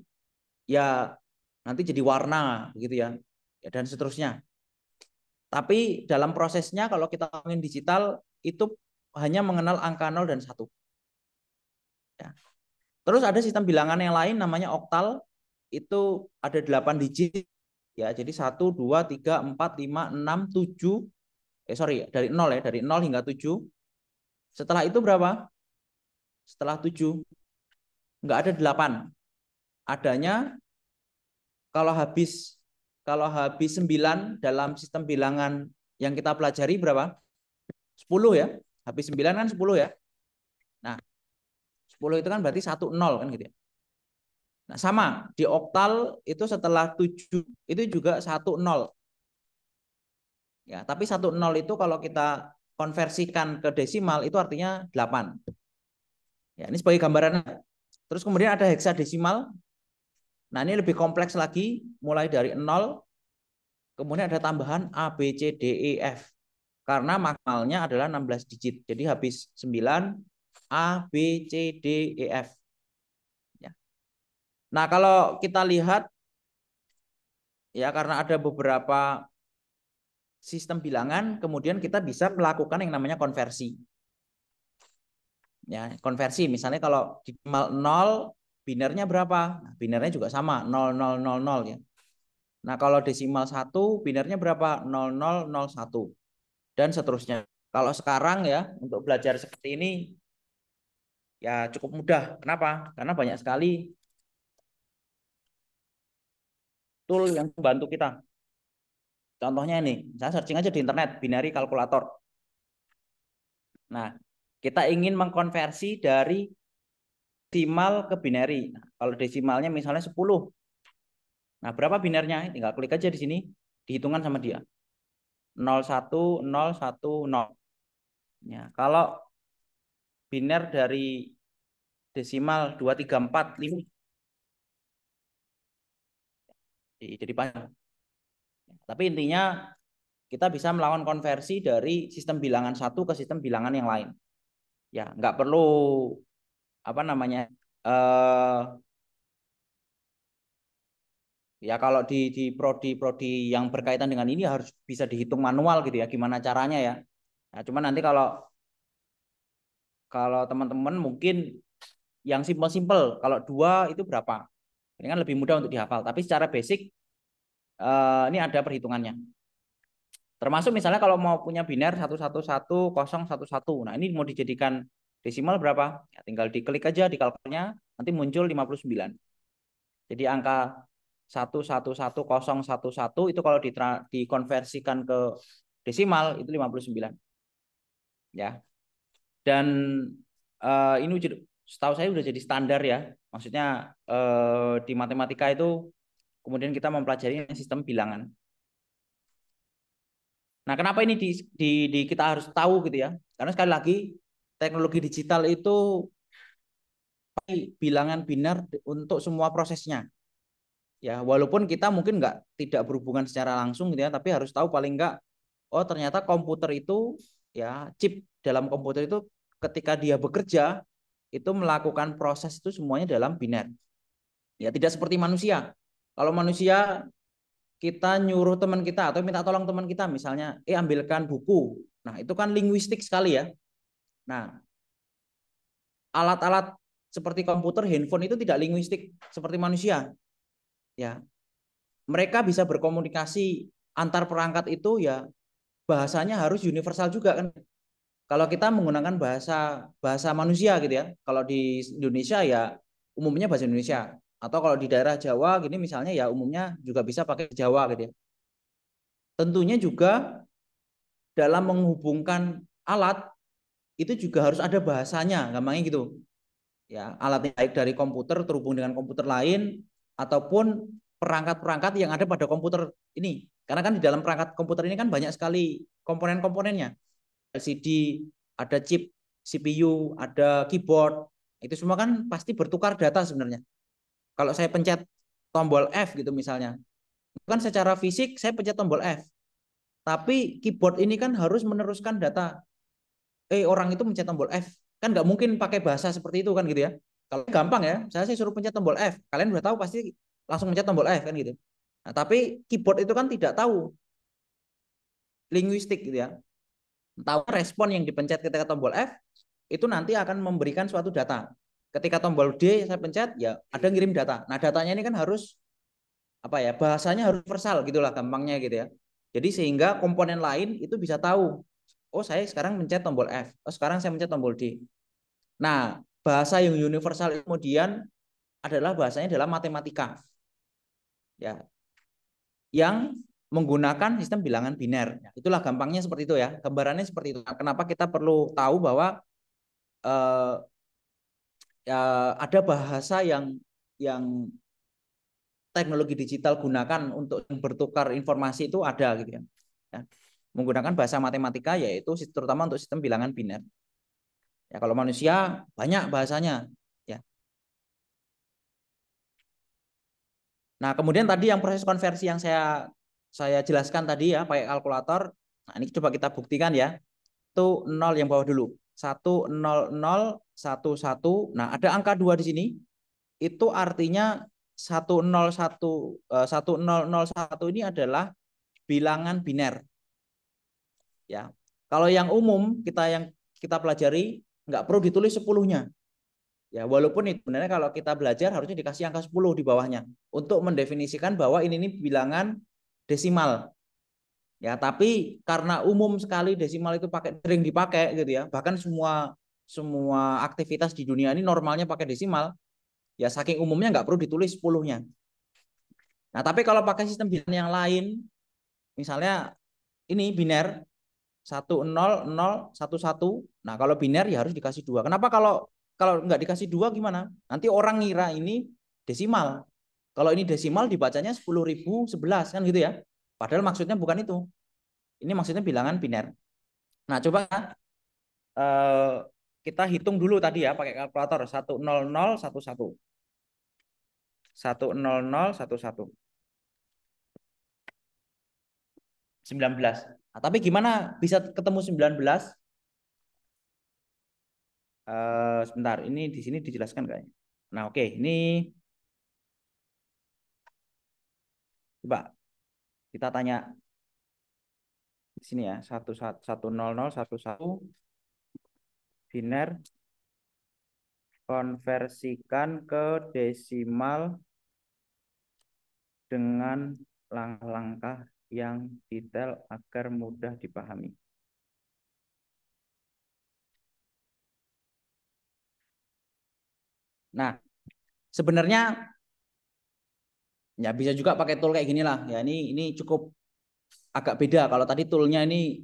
ya nanti jadi warna begitu ya. Dan seterusnya. Tapi dalam prosesnya kalau kita ngomongin digital itu hanya mengenal angka 0 dan 1. Ya. Terus ada sistem bilangan yang lain namanya oktal, itu ada 8 digit ya. Jadi 1 2 3 4 5 6 7 dari 0 ya, dari 0 hingga 7. Setelah itu berapa? Setelah 7 enggak ada 8. Adanya kalau habis 9 dalam sistem bilangan yang kita pelajari berapa? 10 ya. Habis 9 kan 10 ya. Nah, 10 itu kan berarti 1 0 kan gitu ya. Nah, sama di oktal itu setelah 7 itu juga 1 0. Ya, tapi 1 0 itu kalau kita konversikan ke desimal itu artinya 8. Ya, ini sebagai gambaran. Terus kemudian ada heksadesimal. Nah, ini lebih kompleks lagi, mulai dari 0, kemudian ada tambahan A, B, C, D, E, F. Karena maksimalnya adalah 16 digit. Jadi habis 9, A, B, C, D, E, F. Ya. Nah, kalau kita lihat, ya karena ada beberapa sistem bilangan, kemudian kita bisa melakukan yang namanya konversi. Ya, konversi, misalnya kalau di 0, binernya berapa? Nah, binernya juga sama, 0000 ya. Nah, kalau desimal 1, binernya berapa? 0001. Dan seterusnya. Kalau sekarang ya, untuk belajar seperti ini, ya cukup mudah. Kenapa? Karena banyak sekali tool yang membantu kita. Contohnya ini, saya searching aja di internet, binary kalkulator. Nah, kita ingin mengkonversi dari desimal ke binary. Nah, kalau desimalnya misalnya 10. Nah, berapa binernya? Tinggal klik aja di sini, dihitungan sama dia. 01010. Ya, kalau biner dari desimal 2345 jadi panjang. Tapi intinya kita bisa melakukan konversi dari sistem bilangan satu ke sistem bilangan yang lain. Ya, nggak perlu apa namanya ya kalau di prodi yang berkaitan dengan ini harus bisa dihitung manual gitu ya, gimana caranya ya. Nah, cuman nanti kalau teman-teman mungkin yang simpel-simpel, kalau 2 itu berapa? Ini kan lebih mudah untuk dihafal, tapi secara basic ini ada perhitungannya. Termasuk misalnya kalau mau punya biner 111011. Nah, ini mau dijadikan desimal berapa? Ya, tinggal diklik aja di kalkulnya, nanti muncul 59. Jadi angka 111011 itu kalau dikonversikan ke desimal itu 59. Ya. Dan ini setahu saya udah jadi standar ya. Maksudnya di matematika itu kemudian kita mempelajari sistem bilangan. Nah, kenapa ini kita harus tahu gitu ya? Karena sekali lagi teknologi digital itu bilangan binar untuk semua prosesnya. Ya, walaupun kita mungkin tidak berhubungan secara langsung gitu ya, tapi harus tahu paling enggak, oh ternyata komputer itu ya chip dalam komputer itu ketika dia bekerja itu melakukan proses itu semuanya dalam binar. Ya, tidak seperti manusia. Kalau manusia kita nyuruh teman kita atau minta tolong teman kita misalnya, ambilkan buku. Nah, itu kan linguistik sekali ya. Nah, alat-alat seperti komputer, handphone itu tidak linguistik seperti manusia. Ya, mereka bisa berkomunikasi antar perangkat itu ya bahasanya harus universal juga kan. Kalau kita menggunakan bahasa manusia gitu ya. Kalau di Indonesia ya umumnya bahasa Indonesia. Atau kalau di daerah Jawa gini misalnya ya umumnya juga bisa pakai Jawa gitu ya. Tentunya juga dalam menghubungkan alat itu juga harus ada bahasanya, gampangnya gitu. Ya, alatnya baik dari komputer terhubung dengan komputer lain ataupun perangkat-perangkat yang ada pada komputer ini. Karena kan di dalam perangkat komputer ini kan banyak sekali komponen-komponennya. LCD, ada chip CPU, ada keyboard. Itu semua kan pasti bertukar data sebenarnya. Kalau saya pencet tombol F gitu misalnya, kan secara fisik saya pencet tombol F. Tapi keyboard ini kan harus meneruskan data. Orang itu mencet tombol F. Kan nggak mungkin pakai bahasa seperti itu kan gitu ya. Kalau gampang ya, saya suruh pencet tombol F. Kalian udah tahu pasti langsung mencet tombol F kan gitu. Nah, tapi keyboard itu kan tidak tahu linguistik gitu ya. Tahu respon yang dipencet ketika tombol F itu nanti akan memberikan suatu data. Ketika tombol D saya pencet ya ada ngirim data. Nah, datanya ini kan harus apa ya? Bahasanya harus universal gitulah gampangnya gitu ya. Jadi sehingga komponen lain itu bisa tahu, oh saya sekarang mencet tombol F, oh sekarang saya mencet tombol D. Nah, bahasa yang universal kemudian adalah bahasanya dalam matematika. Ya, yang menggunakan sistem bilangan biner. Ya, itulah gampangnya seperti itu ya. Gambarannya seperti itu. Nah, kenapa kita perlu tahu bahwa eh, ya, ada bahasa yang teknologi digital gunakan untuk bertukar informasi itu ada gitu ya. Ya. Menggunakan bahasa matematika yaitu terutama untuk sistem bilangan biner. Ya, kalau manusia banyak bahasanya. Ya. Nah, kemudian tadi yang proses konversi yang saya jelaskan tadi ya, pakai kalkulator. Nah, ini coba kita buktikan ya. Itu 0 yang bawah dulu. 10011. Nah, ada angka 2 di sini. Itu artinya 1001 ini adalah bilangan biner. Ya. Kalau yang umum yang kita pelajari nggak perlu ditulis 10-nya. Ya, walaupun itu sebenarnya kalau kita belajar harusnya dikasih angka 10 di bawahnya untuk mendefinisikan bahwa ini bilangan desimal. Ya, tapi karena umum sekali desimal itu sering dipakai gitu ya. Bahkan semua semua aktivitas di dunia ini normalnya pakai desimal. Ya, saking umumnya nggak perlu ditulis 10-nya. Nah, tapi kalau pakai sistem bilangan yang lain, misalnya ini biner 10011. Nah, kalau biner ya harus dikasih 2. Kenapa kalau kalau nggak dikasih 2 gimana? Nanti orang ngira ini desimal. Kalau ini desimal dibacanya 10.011 kan gitu ya. Padahal maksudnya bukan itu. Ini maksudnya bilangan biner. Nah, coba eh, kita hitung dulu tadi ya pakai kalkulator 10011. 10011. 19. Nah, tapi gimana bisa ketemu 19? Sebentar, ini di sini dijelaskan kayaknya. Nah, oke, ini coba kita tanya di sini ya, 10011 biner konversikan ke desimal dengan langkah-langkah yang detail agar mudah dipahami. Nah, sebenarnya ya bisa juga pakai tool kayak gini lah. Ya, ini cukup agak beda. Kalau tadi toolnya ini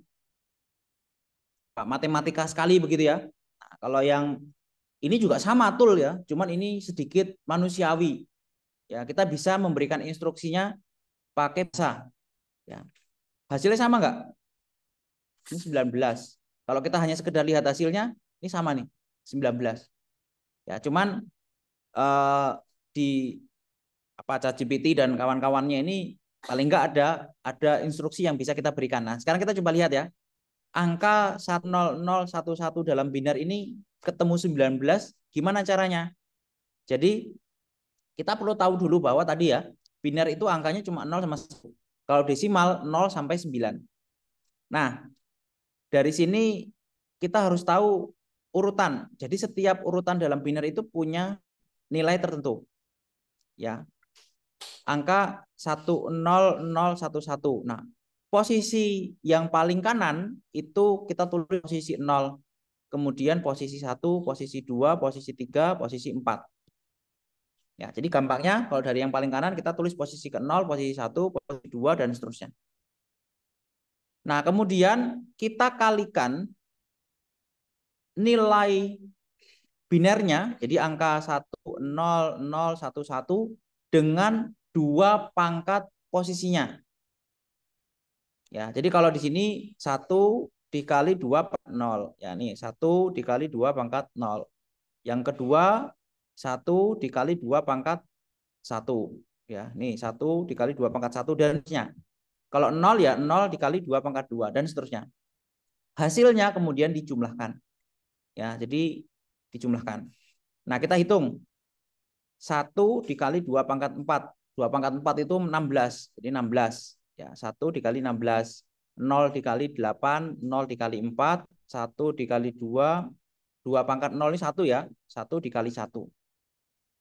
matematika sekali begitu ya. Nah, kalau yang ini juga sama tool ya, cuman ini sedikit manusiawi. Ya, kita bisa memberikan instruksinya pakai bahasa. Ya. Hasilnya sama nggak? Ini 19. Kalau kita hanya sekedar lihat hasilnya, ini sama nih, 19. Ya, cuman eh, di ChatGPT dan kawan-kawannya ini paling nggak ada instruksi yang bisa kita berikan. Nah, sekarang kita coba lihat ya. Angka 10011 dalam biner ini ketemu 19, gimana caranya? Jadi kita perlu tahu dulu bahwa tadi ya, biner itu angkanya cuma 0 sama 1. Kalau desimal 0 sampai 9. Nah, dari sini kita harus tahu urutan. Jadi setiap urutan dalam biner itu punya nilai tertentu. Ya, angka 10011. Nah, posisi yang paling kanan itu kita tulis posisi 0. Kemudian posisi 1, posisi 2, posisi 3, posisi 4. Ya, jadi gampangnya kalau dari yang paling kanan kita tulis posisi ke 0, posisi 1, posisi 2 dan seterusnya. Nah, kemudian kita kalikan nilai binernya, jadi angka 1, 0, 0, 1, 1 dengan 2 pangkat posisinya. Ya, jadi kalau di sini 1 dikali 2 0. Ya, nih 1 dikali 2 pangkat 0. Yang kedua 1 dikali 2 pangkat 1. Ya, nih 1 dikali 2 pangkat 1 dan seterusnya. Kalau 0 ya 0 dikali 2 pangkat 2 dan seterusnya. Hasilnya kemudian dijumlahkan. Ya, jadi dijumlahkan. Nah, kita hitung. 1 dikali 2 pangkat 4. 2 pangkat 4 itu 16. Jadi 16. Ya, 1 dikali 16. 0 dikali 8. 0 dikali 4. 1 dikali 2. 2 pangkat 0 ini 1 ya. 1 dikali 1.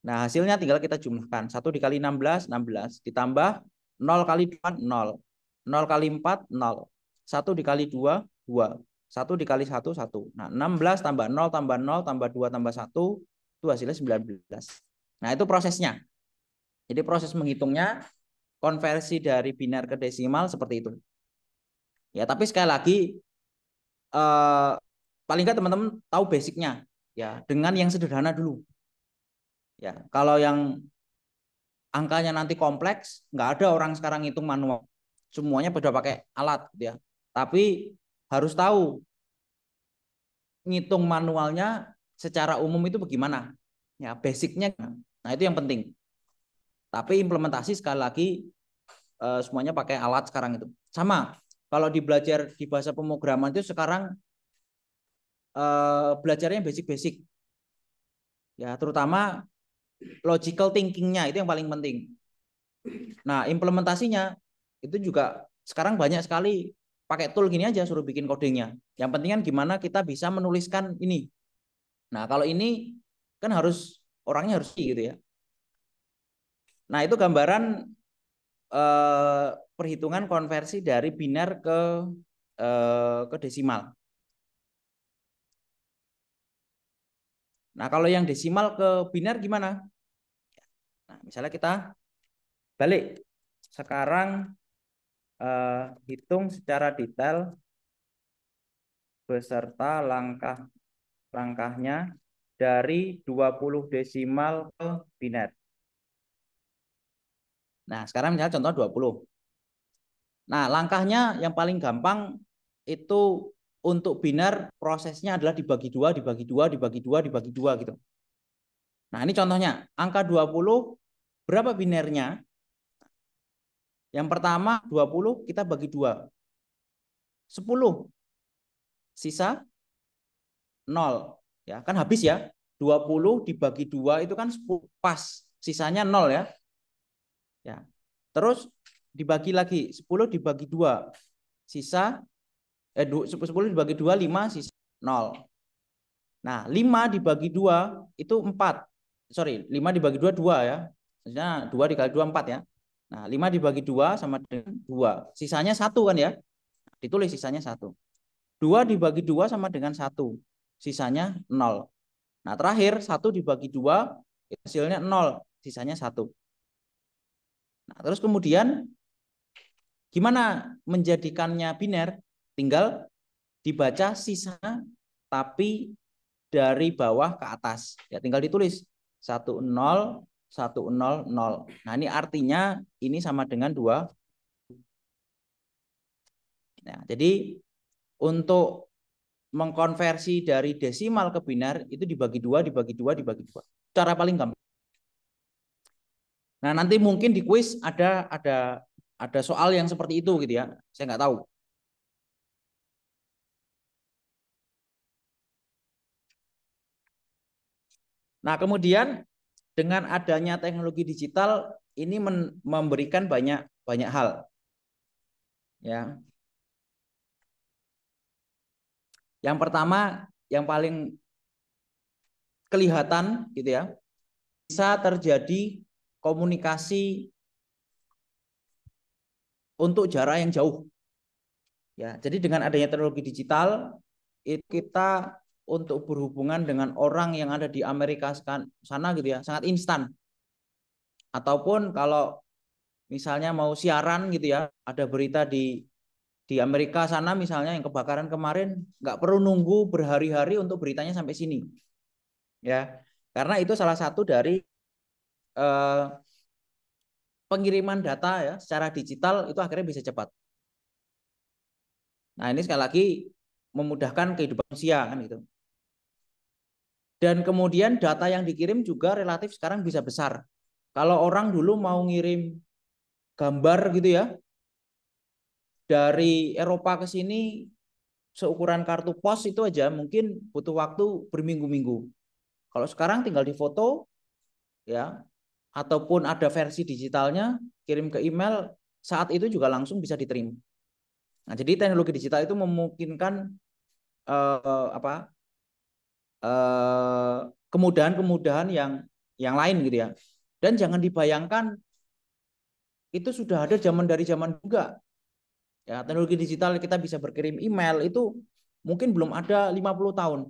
Nah, hasilnya tinggal kita jumlahkan. 1 dikali 16, 16. Ditambah 0 kali 2, 0. 0 kali 4, 0. 1 dikali 2, 2. 1 dikali 1, 1. Nah, 16 tambah 0 tambah 0 tambah 2 tambah 1. Itu hasilnya 19. Nah, itu prosesnya. Jadi proses menghitungnya konversi dari biner ke desimal seperti itu. Ya, tapi sekali lagi paling nggak teman-teman tahu basicnya ya dengan yang sederhana dulu. Ya, kalau yang angkanya nanti kompleks, nggak ada orang sekarang hitung manual. Semuanya sudah pakai alat gitu ya. Tapi harus tahu ngitung manualnya secara umum itu bagaimana. Ya, basicnya. Nah, itu yang penting. Tapi implementasi sekali lagi semuanya pakai alat sekarang itu. Sama, kalau belajar di bahasa pemrograman itu sekarang belajarnya basic-basic. Ya, terutama logical thinking-nya itu yang paling penting. Nah, implementasinya itu juga sekarang banyak sekali pakai tool gini aja suruh bikin codingnya. Yang penting kan gimana kita bisa menuliskan ini. Nah, kalau ini kan harus orangnya harus gitu ya. Nah, itu gambaran perhitungan konversi dari biner ke desimal. Nah, kalau yang desimal ke biner gimana? Nah, misalnya kita balik. Sekarang hitung secara detail beserta langkah-langkahnya dari 20 desimal ke biner. Nah, sekarang misalnya contoh 20. Nah, langkahnya yang paling gampang itu untuk biner prosesnya adalah dibagi dua, dibagi dua, dibagi dua, dibagi dua gitu. Nah, ini contohnya. Angka 20 berapa binernya? Yang pertama 20 kita bagi dua. 10. Sisa 0. Ya, kan habis ya. 20 dibagi dua itu kan 10 pas. Sisanya 0 ya. Ya. Terus dibagi lagi 10 dibagi 2. Sisa 10 dibagi 2 5 sisa 0. Nah, 5 dibagi 2 itu 4. Sorry, 5 dibagi 2 2 ya. Maksudnya 2 dikali 2 4 ya. Nah, 5 dibagi 2 sama dengan 2. Sisanya 1 kan ya. Ditulis sisanya 1. 2 dibagi 2 sama dengan 1. Sisanya 0. Nah, terakhir 1 dibagi 2 hasilnya 0. Sisanya 1. Nah, terus kemudian gimana menjadikannya biner? Tinggal dibaca sisa tapi dari bawah ke atas. Ya, tinggal ditulis 10 1000. Nah, ini artinya ini sama dengan 2. Nah, jadi untuk mengkonversi dari desimal ke biner itu dibagi 2, dibagi 2, dibagi 2. Cara paling gampang. Nah, nanti mungkin di kuis ada soal yang seperti itu gitu ya. Saya nggak tahu. Nah, kemudian dengan adanya teknologi digital ini memberikan banyak banyak hal. Ya. Yang pertama, yang paling kelihatan gitu ya, bisa terjadi komunikasi untuk jarak yang jauh. Ya, jadi dengan adanya teknologi digital itu kita untuk berhubungan dengan orang yang ada di Amerika sana gitu ya, sangat instan. Ataupun kalau misalnya mau siaran gitu ya, ada berita di Amerika sana misalnya yang kebakaran kemarin, nggak perlu nunggu berhari-hari untuk beritanya sampai sini. ya. Karena itu salah satu dari eh, pengiriman data ya secara digital itu akhirnya bisa cepat. Nah, ini sekali lagi memudahkan kehidupan manusia kan gitu. Dan kemudian data yang dikirim juga relatif sekarang bisa besar. Kalau orang dulu mau ngirim gambar gitu ya, dari Eropa ke sini seukuran kartu pos itu aja mungkin butuh waktu berminggu-minggu. Kalau sekarang tinggal difoto ya, ataupun ada versi digitalnya, kirim ke email, saat itu juga langsung bisa diterima. Nah, jadi teknologi digital itu memungkinkan apa kemudahan-kemudahan yang lain gitu ya. Dan jangan dibayangkan itu sudah ada dari zaman juga. Ya, teknologi digital kita bisa berkirim email itu mungkin belum ada 50 tahun.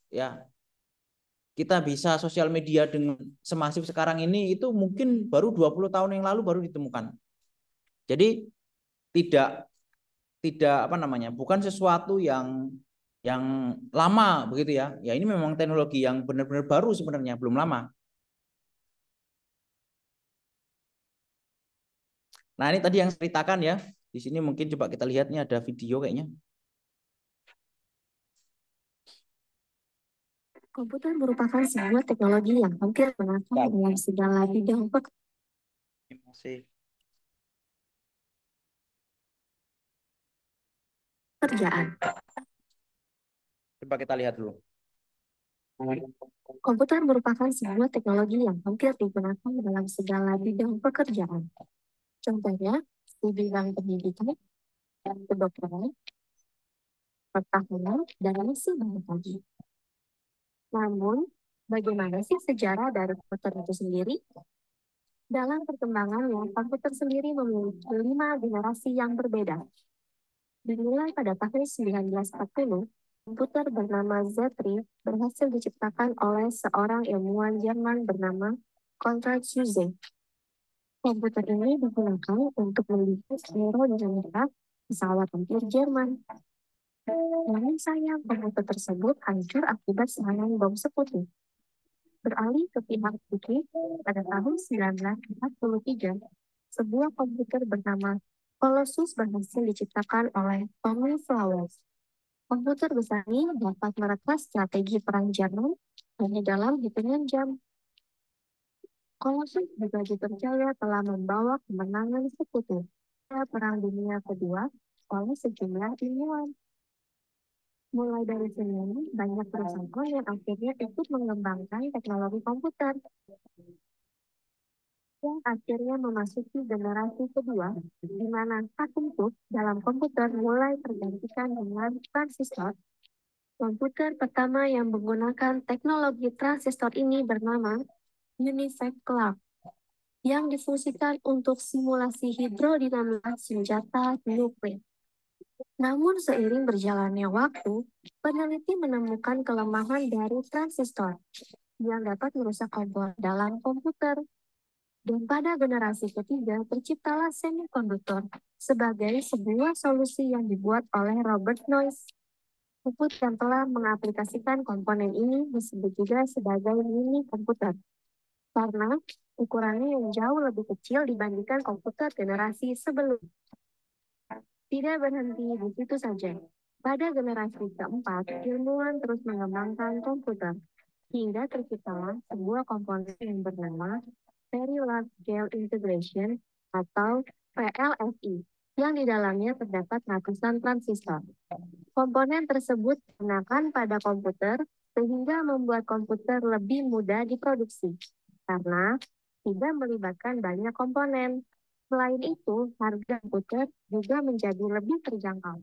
Ya, kita bisa sosial media dengan semasif sekarang ini itu mungkin baru 20 tahun yang lalu baru ditemukan. Jadi tidak tidak apa namanya, bukan sesuatu yang lama begitu ya. Ya ini memang teknologi yang benar-benar baru sebenarnya, belum lama. Nah, ini tadi yang ceritakan ya. Di sini mungkin coba kita lihat nih ada video kayaknya. Komputer merupakan sebuah teknologi yang hampir mengatur dalam segala bidang pekerjaan. Coba kita lihat dulu. Komputer merupakan sebuah teknologi yang hampir digunakan dalam segala bidang pekerjaan. Contohnya, di bidang pendidikan, kedokteran, pertahanan, dan masih banyak lagi. Namun, bagaimana sih sejarah dari komputer itu sendiri? Dalam perkembangannya, komputer sendiri memiliki 5 generasi yang berbeda. Dimulai pada tahun 1940, komputer bernama Z3 berhasil diciptakan oleh seorang ilmuwan Jerman bernama Konrad Zuse. Komputer ini digunakan untuk mendesain aerodinamika pesawat tempur Jerman. Namun sayang, komputer tersebut hancur akibat serangan bom Sputnik. Beralih ke pihak Turki, pada tahun 1943, sebuah komputer bernama Colossus berhasil diciptakan oleh Tommy Flowers. Komputer besar ini dapat meretas strategi perang Jerman hanya dalam hitungan jam. Colossus juga dipercaya telah membawa kemenangan sekutu pada Perang Dunia Kedua oleh sejumlah ilmuwan. Mulai dari sini, banyak perusahaan yang akhirnya ikut mengembangkan teknologi komputer yang akhirnya memasuki generasi kedua, di mana atom chip dalam komputer mulai tergantikan dengan transistor. Komputer pertama yang menggunakan teknologi transistor ini bernama Unified Clock, yang difungsikan untuk simulasi hidrodinamika senjata nuklir. Namun seiring berjalannya waktu, peneliti menemukan kelemahan dari transistor yang dapat merusak komponen dalam komputer. Dan pada generasi ketiga, terciptalah semikonduktor sebagai sebuah solusi yang dibuat oleh Robert Noyce. Komputer yang telah mengaplikasikan komponen ini disebut juga sebagai mini komputer, karena ukurannya yang jauh lebih kecil dibandingkan komputer generasi sebelumnya. Tidak berhenti di situ saja. Pada generasi keempat, ilmuwan terus mengembangkan komputer, hingga terciptalah sebuah komponen yang bernama Very Large Scale Integration atau VLSI, yang di dalamnya terdapat ratusan transistor. Komponen tersebut digunakan pada komputer sehingga membuat komputer lebih mudah diproduksi, karena tidak melibatkan banyak komponen. Selain itu, harga komputer juga menjadi lebih terjangkau.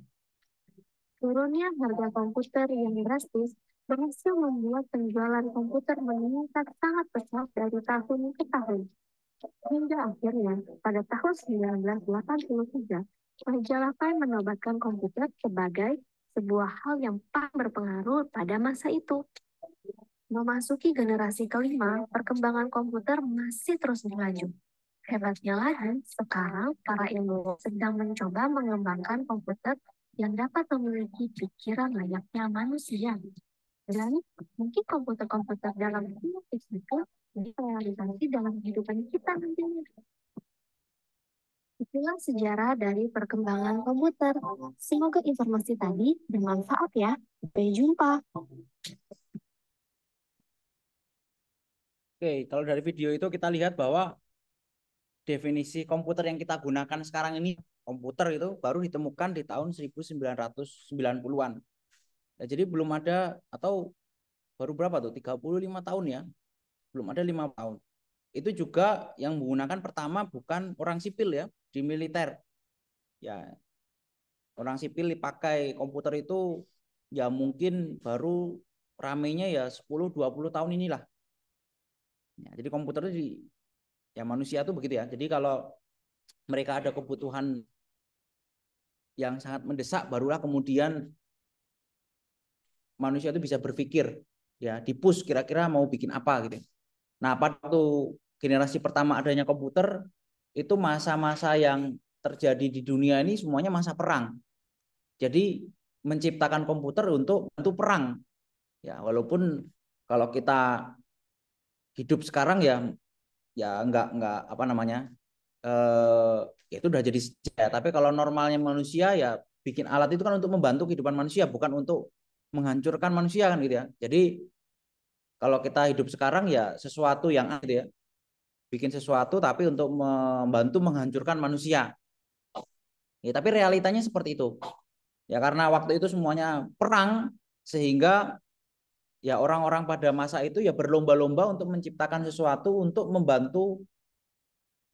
Turunnya harga komputer yang drastis berhasil membuat penjualan komputer meningkat sangat pesat dari tahun ke tahun. Hingga akhirnya, pada tahun 1983, majalah Time menobatkan komputer sebagai sebuah hal yang paling berpengaruh pada masa itu. Memasuki generasi kelima, perkembangan komputer masih terus berlanjut. Hebatnya lagi, sekarang para ilmuwan sedang mencoba mengembangkan komputer yang dapat memiliki pikiran layaknya manusia. Dan mungkin komputer-komputer dalam robotics itu direalisasi dalam kehidupan kita nantinya. Itulah sejarah dari perkembangan komputer. Semoga informasi tadi bermanfaat ya. Sampai jumpa. Oke, kalau dari video itu kita lihat bahwa definisi komputer yang kita gunakan sekarang ini, komputer itu baru ditemukan di tahun 1990-an. Ya, jadi belum ada, atau baru berapa tuh, 35 tahun ya, belum ada 5 tahun. Itu juga yang menggunakan pertama bukan orang sipil ya, di militer. Ya, orang sipil dipakai komputer itu ya mungkin baru ramenya ya 10-20 tahun inilah. Ya, jadi komputer itu ya manusia tuh begitu ya. Jadi kalau mereka ada kebutuhan yang sangat mendesak, barulah kemudian manusia itu bisa berpikir ya, di-push kira-kira mau bikin apa gitu. Nah, pada waktu generasi pertama adanya komputer, itu masa-masa yang terjadi di dunia ini semuanya masa perang. Jadi menciptakan komputer untuk bantu perang. Ya, walaupun kalau kita hidup sekarang ya enggak apa namanya? eh itu udah jadi sejarah. Tapi kalau normalnya manusia ya bikin alat itu kan untuk membantu kehidupan manusia, bukan untuk menghancurkan manusia kan gitu ya. Jadi kalau kita hidup sekarang ya sesuatu yang gitu ya, bikin sesuatu tapi untuk membantu menghancurkan manusia. Ya, tapi realitanya seperti itu. Ya karena waktu itu semuanya perang, sehingga ya orang-orang pada masa itu ya berlomba-lomba untuk menciptakan sesuatu untuk membantu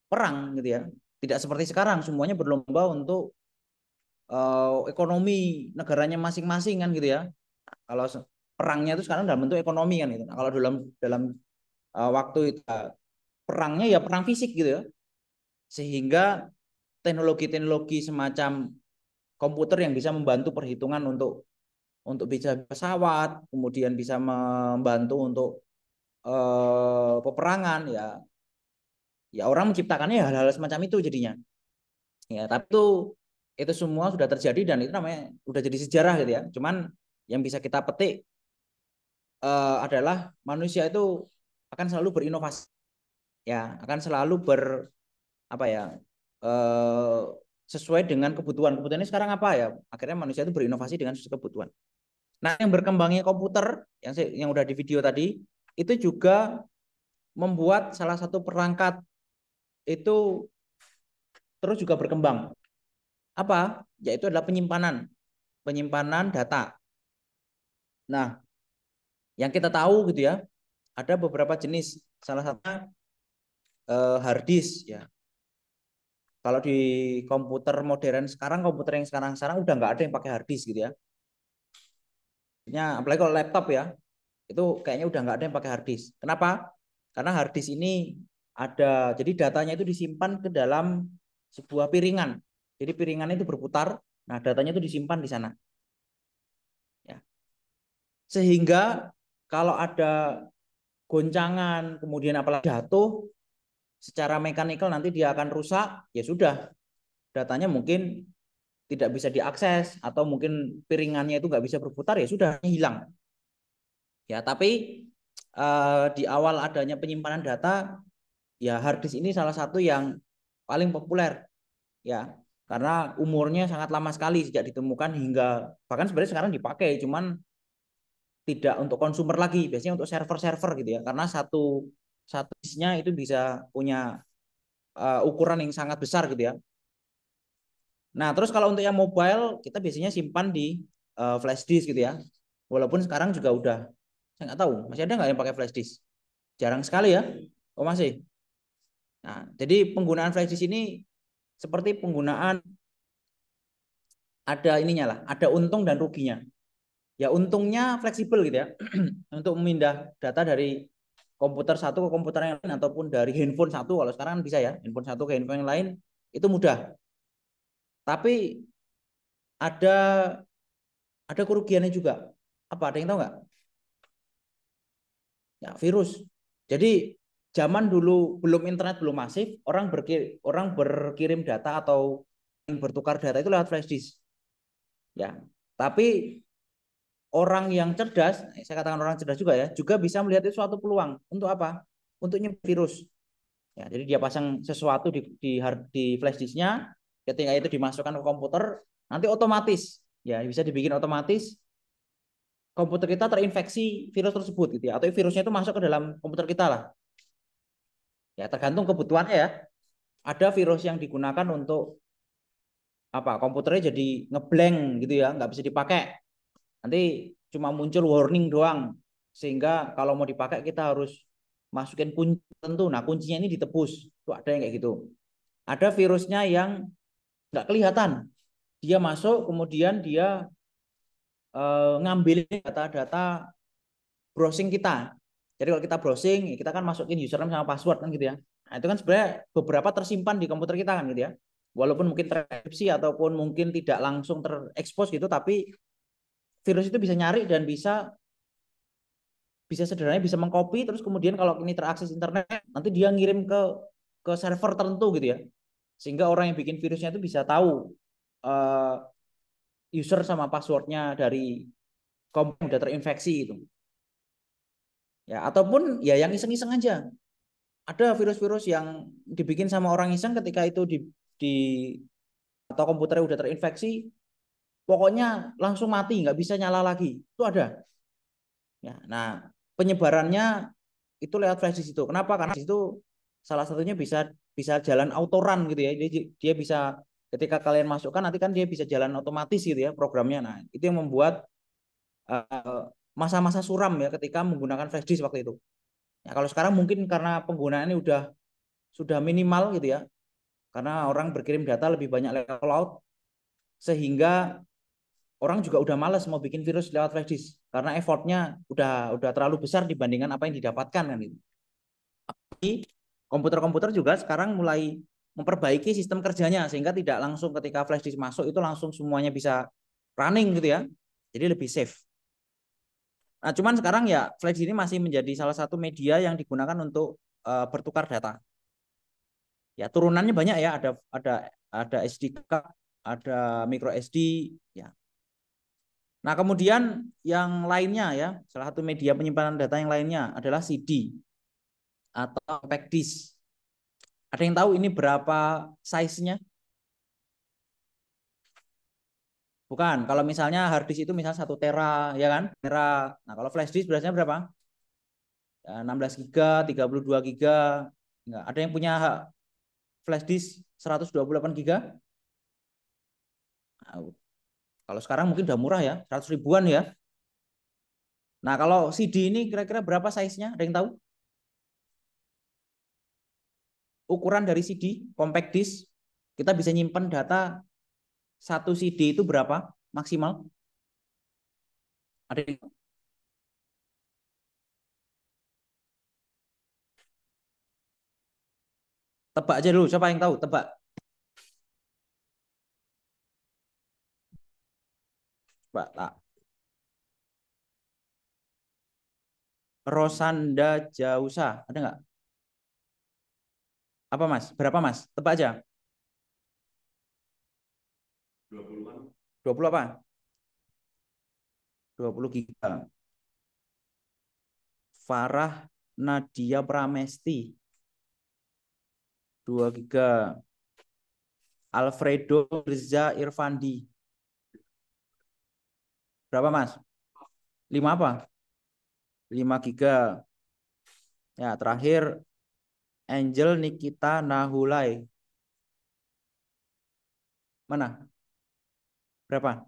perang gitu ya. Tidak seperti sekarang semuanya berlomba untuk ekonomi negaranya masing-masing kan gitu ya. Kalau perangnya itu sekarang dalam bentuk ekonomi kan gitu. Nah, kalau dalam dalam waktu itu perangnya ya perang fisik gitu ya. Sehingga teknologi-teknologi semacam komputer yang bisa membantu perhitungan untuk bisa pesawat, kemudian bisa membantu untuk peperangan ya. Ya orang menciptakannya ya hal-hal semacam itu jadinya. Ya, tapi itu semua sudah terjadi dan itu namanya udah jadi sejarah gitu ya. Cuman yang bisa kita petik adalah manusia itu akan selalu berinovasi, ya akan selalu apa ya eh, sesuai dengan kebutuhan. Kebutuhannya sekarang apa ya? Akhirnya manusia itu berinovasi dengan sesuai kebutuhan. Nah, yang berkembangnya komputer yang udah di video tadi itu juga membuat salah satu perangkat itu terus juga berkembang. Apa? Yaitu adalah penyimpanan data. Nah, yang kita tahu gitu ya, ada beberapa jenis. Salah satunya hard disk ya. Kalau di komputer modern sekarang, komputer yang sekarang udah nggak ada yang pakai hard disk gitu ya. Apalagi kalau laptop ya, itu kayaknya udah nggak ada yang pakai hard disk. Kenapa? Karena hard disk ini jadi datanya itu disimpan ke dalam sebuah piringan. Jadi piringan itu berputar, nah datanya itu disimpan di sana. Ya. Sehingga kalau ada goncangan, kemudian apalagi jatuh, secara mekanikal nanti dia akan rusak, ya sudah, datanya mungkin tidak bisa diakses, atau mungkin piringannya itu nggak bisa berputar, ya sudah, hilang. Ya, tapi di awal adanya penyimpanan data, ya hard disk ini salah satu yang paling populer, ya, karena umurnya sangat lama sekali sejak ditemukan hingga bahkan sebenarnya sekarang dipakai, cuman tidak untuk konsumer lagi, biasanya untuk server-server gitu ya, karena satu satu disknya itu bisa punya ukuran yang sangat besar gitu ya. Nah, terus kalau untuk yang mobile kita biasanya simpan di flash disk gitu ya. Walaupun sekarang juga udah, saya nggak tahu masih ada nggak yang pakai flash disk. Jarang sekali ya. Oh masih. Nah, jadi penggunaan flash disk ini seperti penggunaan, ada ininya lah, ada untung dan ruginya. Ya untungnya fleksibel gitu ya, untuk memindah data dari komputer satu ke komputer yang lain, ataupun dari handphone satu, kalau sekarang kan bisa ya, handphone satu ke handphone yang lain itu mudah. Tapi ada kerugiannya juga. Apa, ada yang tahu nggak? Ya, virus. Jadi zaman dulu belum internet, belum masif, orang berkirim data atau bertukar data itu lewat flash disk. Ya, tapi orang yang cerdas, saya katakan orang cerdas juga ya, juga bisa melihat itu suatu peluang. Untuk apa? Untuk nyimpen virus. Ya, jadi dia pasang sesuatu di flash disknya, ketika itu dimasukkan ke komputer, nanti otomatis ya bisa dibikin otomatis komputer kita terinfeksi virus tersebut gitu ya, atau virusnya itu masuk ke dalam komputer kita lah. Ya tergantung kebutuhannya ya. Ada virus yang digunakan untuk apa? Komputernya jadi ngeblank gitu ya, nggak bisa dipakai. Nanti cuma muncul warning doang. Sehingga kalau mau dipakai kita harus masukin kunci tertentu. Nah kuncinya ini ditebus. Tuh ada yang kayak gitu. Ada virusnya yang nggak kelihatan. Dia masuk, kemudian dia ngambil data-data browsing kita. Jadi kalau kita browsing, kita kan masukin username sama password kan gitu ya. Nah, itu kan sebenarnya beberapa tersimpan di komputer kita kan gitu ya. Walaupun mungkin terenkripsi ataupun mungkin tidak langsung terekspos gitu, tapi virus itu bisa nyari dan bisa bisa sederhananya bisa mengcopy terus kemudian kalau ini terakses internet nanti dia ngirim ke server tertentu gitu ya. Sehingga orang yang bikin virusnya itu bisa tahu uh, user sama passwordnya dari komputer udah terinfeksi itu. Ya, ataupun ya yang iseng-iseng aja. Ada virus-virus yang dibikin sama orang iseng ketika itu di atau komputernya udah terinfeksi, pokoknya langsung mati, nggak bisa nyala lagi. Itu ada. Ya, nah penyebarannya itu lewat flash disk itu. Kenapa? Karena itu salah satunya bisa bisa jalan autorun gitu ya. Dia bisa ketika kalian masukkan nanti kan dia bisa jalan otomatis gitu ya programnya. Nah itu yang membuat masa-masa suram ya ketika menggunakan flash disk waktu itu. Ya, kalau sekarang mungkin karena penggunaannya sudah minimal gitu ya, karena orang berkirim data lebih banyak lewat cloud, sehingga orang juga udah males mau bikin virus lewat flash disk karena effortnya udah terlalu besar dibandingkan apa yang didapatkan kan gitu. Tapi komputer-komputer juga sekarang mulai memperbaiki sistem kerjanya sehingga tidak langsung ketika flash disk masuk itu langsung semuanya bisa running gitu ya. Jadi lebih safe. Nah, cuman sekarang ya flash disk ini masih menjadi salah satu media yang digunakan untuk bertukar data. Ya turunannya banyak ya, ada SD card, ada micro SD ya. Nah, kemudian yang lainnya ya, salah satu media penyimpanan data yang lainnya adalah CD atau compact disk. Ada yang tahu ini berapa size-nya? Bukan. Kalau misalnya hard disk itu misalnya 1 tera ya kan? Tera. Nah, kalau flash disk biasanya berapa? Ya, 16 giga, 32 giga. Enggak. Ada yang punya flash disk 128 giga? Nah, kalau sekarang mungkin udah murah ya, 100 ribuan ya. Nah, kalau CD ini kira-kira berapa size-nya? Ada yang tahu? Ukuran dari CD, compact disk, kita bisa nyimpen data satu CD itu berapa maksimal? Ada yang tebak aja dulu, siapa yang tahu? Tebak. Coba, tak. Rosanda Jausa, ada nggak? Apa Mas? Berapa Mas? Tebak aja. 20 apa? 20 giga. Farah Nadia Pramesti 2 giga. Alfredo Reza Irfandi berapa Mas? 5 apa? 5 giga. Ya, terakhir Angel Nikita Nahulai. Mana? Berapa?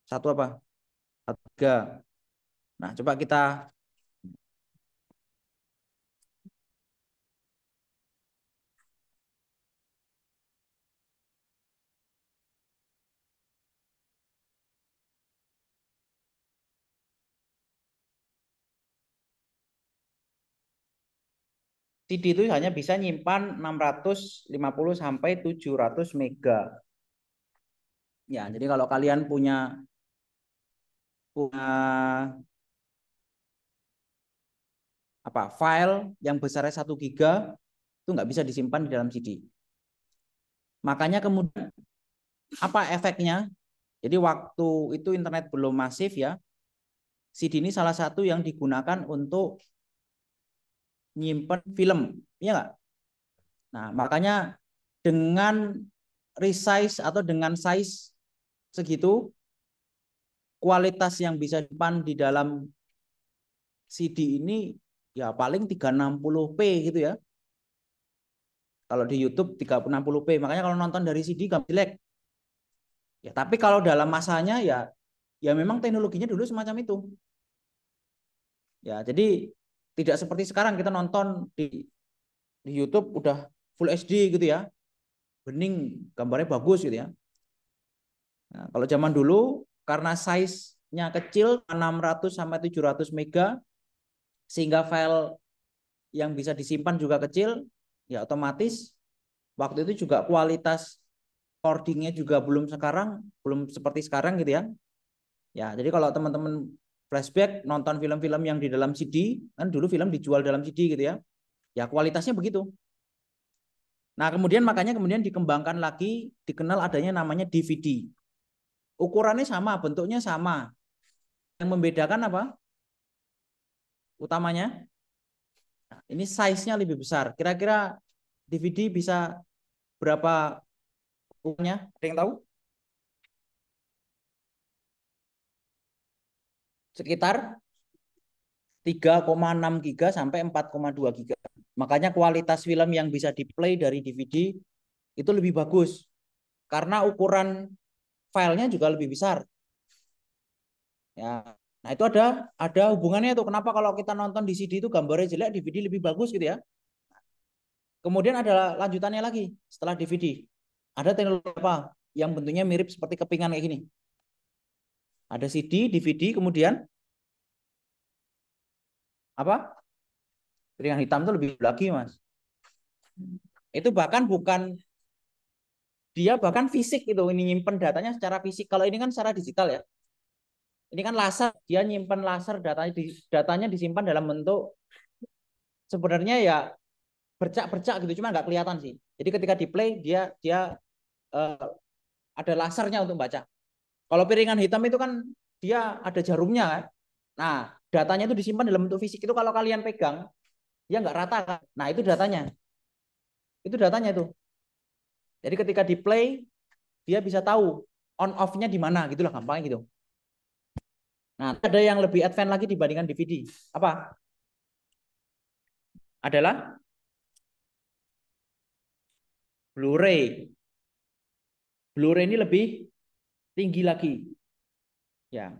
Satu apa? 1 giga. Nah, coba kita CD itu hanya bisa nyimpan 650 sampai 700 mega. Ya, jadi kalau kalian punya apa file yang besarnya 1 giga itu nggak bisa disimpan di dalam CD. Makanya kemudian apa efeknya? Jadi waktu itu internet belum masif ya, CD ini salah satu yang digunakan untuk nyimpen film, ya nggak? Nah, makanya dengan resize atau dengan size segitu, kualitas yang bisa disimpan di dalam CD ini ya paling 360p gitu ya. Kalau di YouTube 360p, makanya kalau nonton dari CD gak jelek. Ya, tapi kalau dalam masanya ya memang teknologinya dulu semacam itu. Ya, jadi tidak seperti sekarang kita nonton di YouTube udah full HD gitu ya. Bening, gambarnya bagus gitu ya. Nah, kalau zaman dulu karena size-nya kecil 600 sampai 700 mega sehingga file yang bisa disimpan juga kecil, ya otomatis waktu itu juga kualitas recordingnya juga belum seperti sekarang gitu ya. Ya, jadi kalau teman-teman flashback nonton film-film yang di dalam CD, kan dulu film dijual dalam CD gitu ya. Ya kualitasnya begitu. Nah, makanya dikembangkan lagi, dikenal adanya namanya DVD. Ukurannya sama, bentuknya sama. Yang membedakan apa? Utamanya, nah, ini size-nya lebih besar. Kira-kira DVD bisa berapa ukurannya? Ada yang tahu? Sekitar 3,6 giga sampai 4,2 giga. Makanya kualitas film yang bisa di-play dari DVD itu lebih bagus karena ukuran filenya juga lebih besar. Ya. Nah, itu ada hubungannya tuh. Kenapa kalau kita nonton di CD itu gambarnya jelek, DVD lebih bagus gitu ya. Kemudian ada lanjutannya lagi setelah DVD. Ada teknologi apa yang bentuknya mirip seperti kepingan kayak gini. Ada CD, DVD, kemudian apa? Piringan hitam itu lebih lagi, Mas. Itu dia bahkan fisik itu, ini nyimpen datanya secara fisik. Kalau ini kan secara digital ya. Ini kan laser, dia nyimpen laser datanya disimpan dalam bentuk sebenarnya ya bercak-bercak gitu, cuma nggak kelihatan sih. Jadi ketika di play dia uh, ada lasernya untuk baca. Kalau piringan hitam itu kan dia ada jarumnya kan. Nah, datanya itu disimpan dalam bentuk fisik itu kalau kalian pegang, dia nggak rata kan. Nah, itu datanya. Itu datanya itu. Jadi ketika di play dia bisa tahu on off-nya di mana gitulah gampangnya gitu. Nah, ada yang lebih advance lagi dibandingkan DVD. Apa? Adalah Blu-ray. Blu-ray ini lebih tinggi lagi. Ya,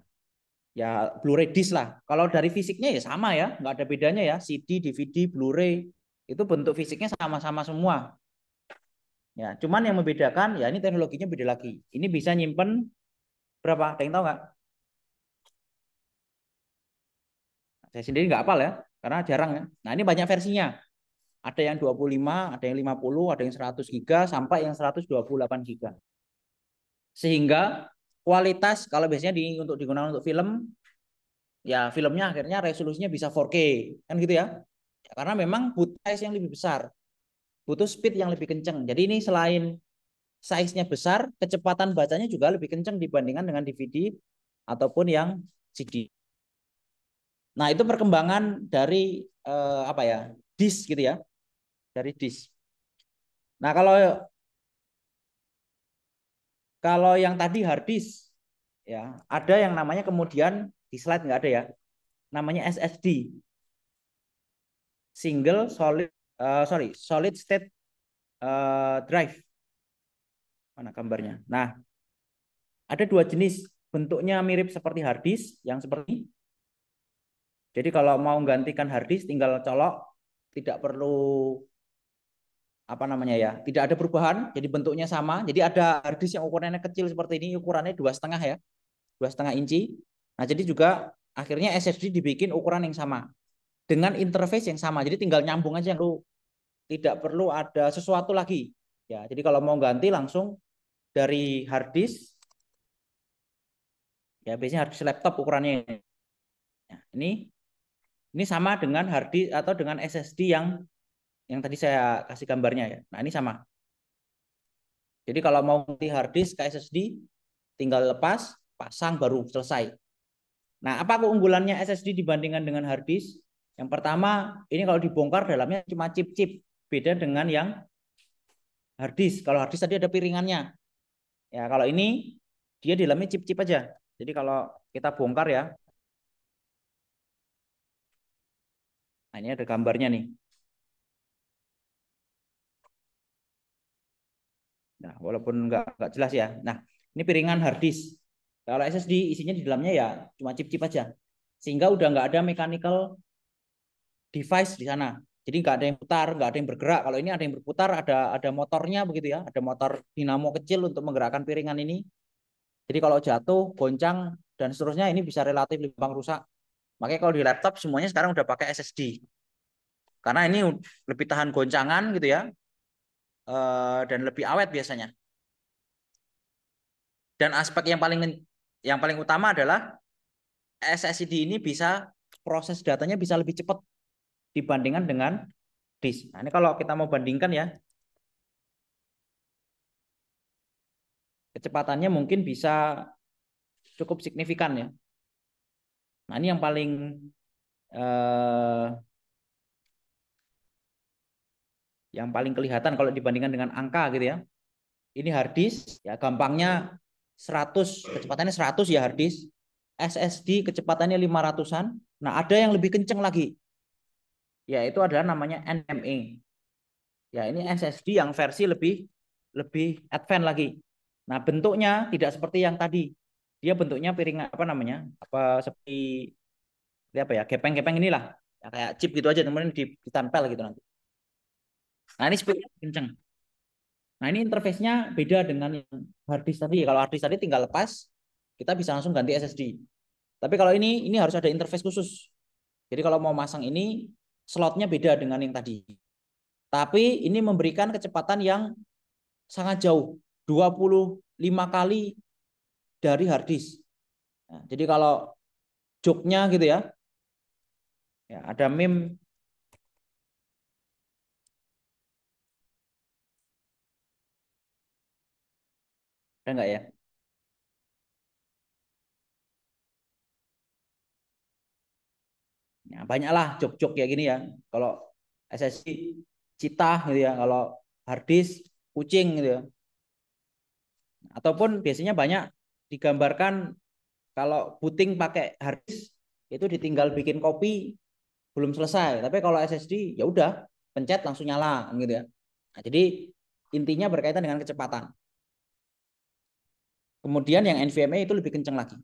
ya Blu-ray disc lah. Kalau dari fisiknya ya sama ya, nggak ada bedanya ya. CD, DVD, Blu-ray itu bentuk fisiknya sama-sama semua. Ya, cuman yang membedakan ya ini teknologinya beda lagi. Ini bisa nyimpen berapa? Ada yang tahu nggak? Saya sendiri nggak hafal ya, karena jarang ya. Nah, ini banyak versinya. Ada yang 25, ada yang 50, ada yang 100 giga sampai yang 128 giga. Sehingga kualitas kalau biasanya untuk digunakan untuk film, ya filmnya akhirnya resolusinya bisa 4K, kan gitu ya. Karena memang butuh size yang lebih besar, butuh speed yang lebih kenceng. Jadi ini selain size-nya besar, kecepatan bacanya juga lebih kenceng dibandingkan dengan DVD ataupun yang CD. Nah, itu perkembangan dari apa ya? Disk gitu ya, dari disk. Nah, kalau kalau yang tadi hard disk ya, ada yang namanya kemudian di slide nggak ada ya. Namanya SSD. Solid state drive. Mana gambarnya? Nah, ada dua jenis, bentuknya mirip seperti hard disk yang seperti ini. Jadi kalau mau menggantikan hard disk tinggal colok, tidak perlu apa namanya ya, tidak ada perubahan, jadi bentuknya sama. Jadi ada hard disk yang ukurannya kecil seperti ini, ukurannya 2,5 ya, 2,5 inci. Nah, jadi juga akhirnya SSD dibikin ukuran yang sama dengan interface yang sama. Jadi tinggal nyambung aja, tidak perlu ada sesuatu lagi. Ya, jadi kalau mau ganti langsung dari hard disk, ya biasanya hard disk laptop ukurannya. Ya, ini sama dengan hard disk atau dengan SSD yang tadi saya kasih gambarnya ya. Nah, ini sama. Jadi kalau mau ganti hard disk ke SSD, tinggal lepas, pasang baru selesai. Nah, apa keunggulannya SSD dibandingkan dengan hard disk? Yang pertama, ini kalau dibongkar dalamnya cuma chip-chip, beda dengan yang hard disk. Kalau hard disk tadi ada piringannya. Ya, kalau ini dia di dalamnya chip-chip aja. Jadi kalau kita bongkar ya, nah ini ada gambarnya nih. Nah, walaupun nggak jelas ya. Nah, ini piringan hard disk. Kalau SSD isinya di dalamnya ya cuma chip-chip aja. Sehingga udah nggak ada mechanical device di sana. Jadi nggak ada yang putar, nggak ada yang bergerak. Kalau ini ada yang berputar, ada motornya begitu ya, ada motor dinamo kecil untuk menggerakkan piringan ini. Jadi kalau jatuh, goncang dan seterusnya ini bisa relatif lebih gampang rusak. Makanya kalau di laptop semuanya sekarang udah pakai SSD. Karena ini lebih tahan goncangan gitu ya, dan lebih awet biasanya. Dan aspek yang paling utama adalah SSD ini bisa proses datanya bisa lebih cepat dibandingkan dengan disk. Nah, ini kalau kita mau bandingkan ya, kecepatannya mungkin bisa cukup signifikan ya. Nah, ini eh, yang paling kelihatan kalau dibandingkan dengan angka gitu ya. Ini hard disk ya gampangnya 100, kecepatannya 100 ya hard disk. SSD kecepatannya 500-an. Nah, ada yang lebih kenceng lagi. Yaitu adalah namanya NME. Ya, ini SSD yang versi lebih lebih advance lagi. Nah, bentuknya tidak seperti yang tadi. Dia bentuknya piringan apa namanya? Apa seperti apa ya? Gepeng-gepeng inilah. Ya, kayak chip gitu aja, kemudian ditempel gitu nanti. Nah, ini speednya kenceng. Nah, ini interface-nya beda dengan yang hard disk tadi. Kalau hard disk tadi tinggal lepas, kita bisa langsung ganti SSD. Tapi kalau ini harus ada interface khusus. Jadi kalau mau masang ini, slotnya beda dengan yang tadi. Tapi ini memberikan kecepatan yang sangat jauh, 25 kali dari hard disk. Nah, jadi kalau joknya gitu ya, ya ada meme, ada nggak ya? Ya banyaklah jok-jok kayak gini ya. Kalau SSD cita gitu ya, kalau hard disk kucing gitu ya. Ataupun biasanya banyak digambarkan kalau booting pakai hard disk itu ditinggal bikin kopi belum selesai. Tapi kalau SSD ya udah pencet langsung nyala gitu ya. Nah, jadi intinya berkaitan dengan kecepatan. Kemudian yang NVMe itu lebih kenceng lagi.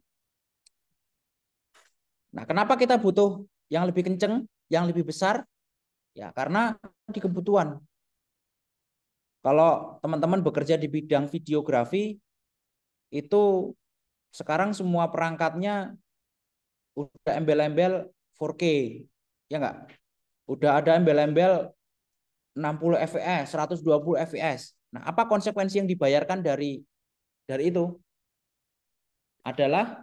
Nah, kenapa kita butuh yang lebih kenceng, yang lebih besar? Ya, karena di kebutuhan. Kalau teman-teman bekerja di bidang videografi, itu sekarang semua perangkatnya udah embel-embel 4K. Ya enggak? Udah ada embel-embel 60 fps, 120 fps. Nah, apa konsekuensi yang dibayarkan dari itu? Adalah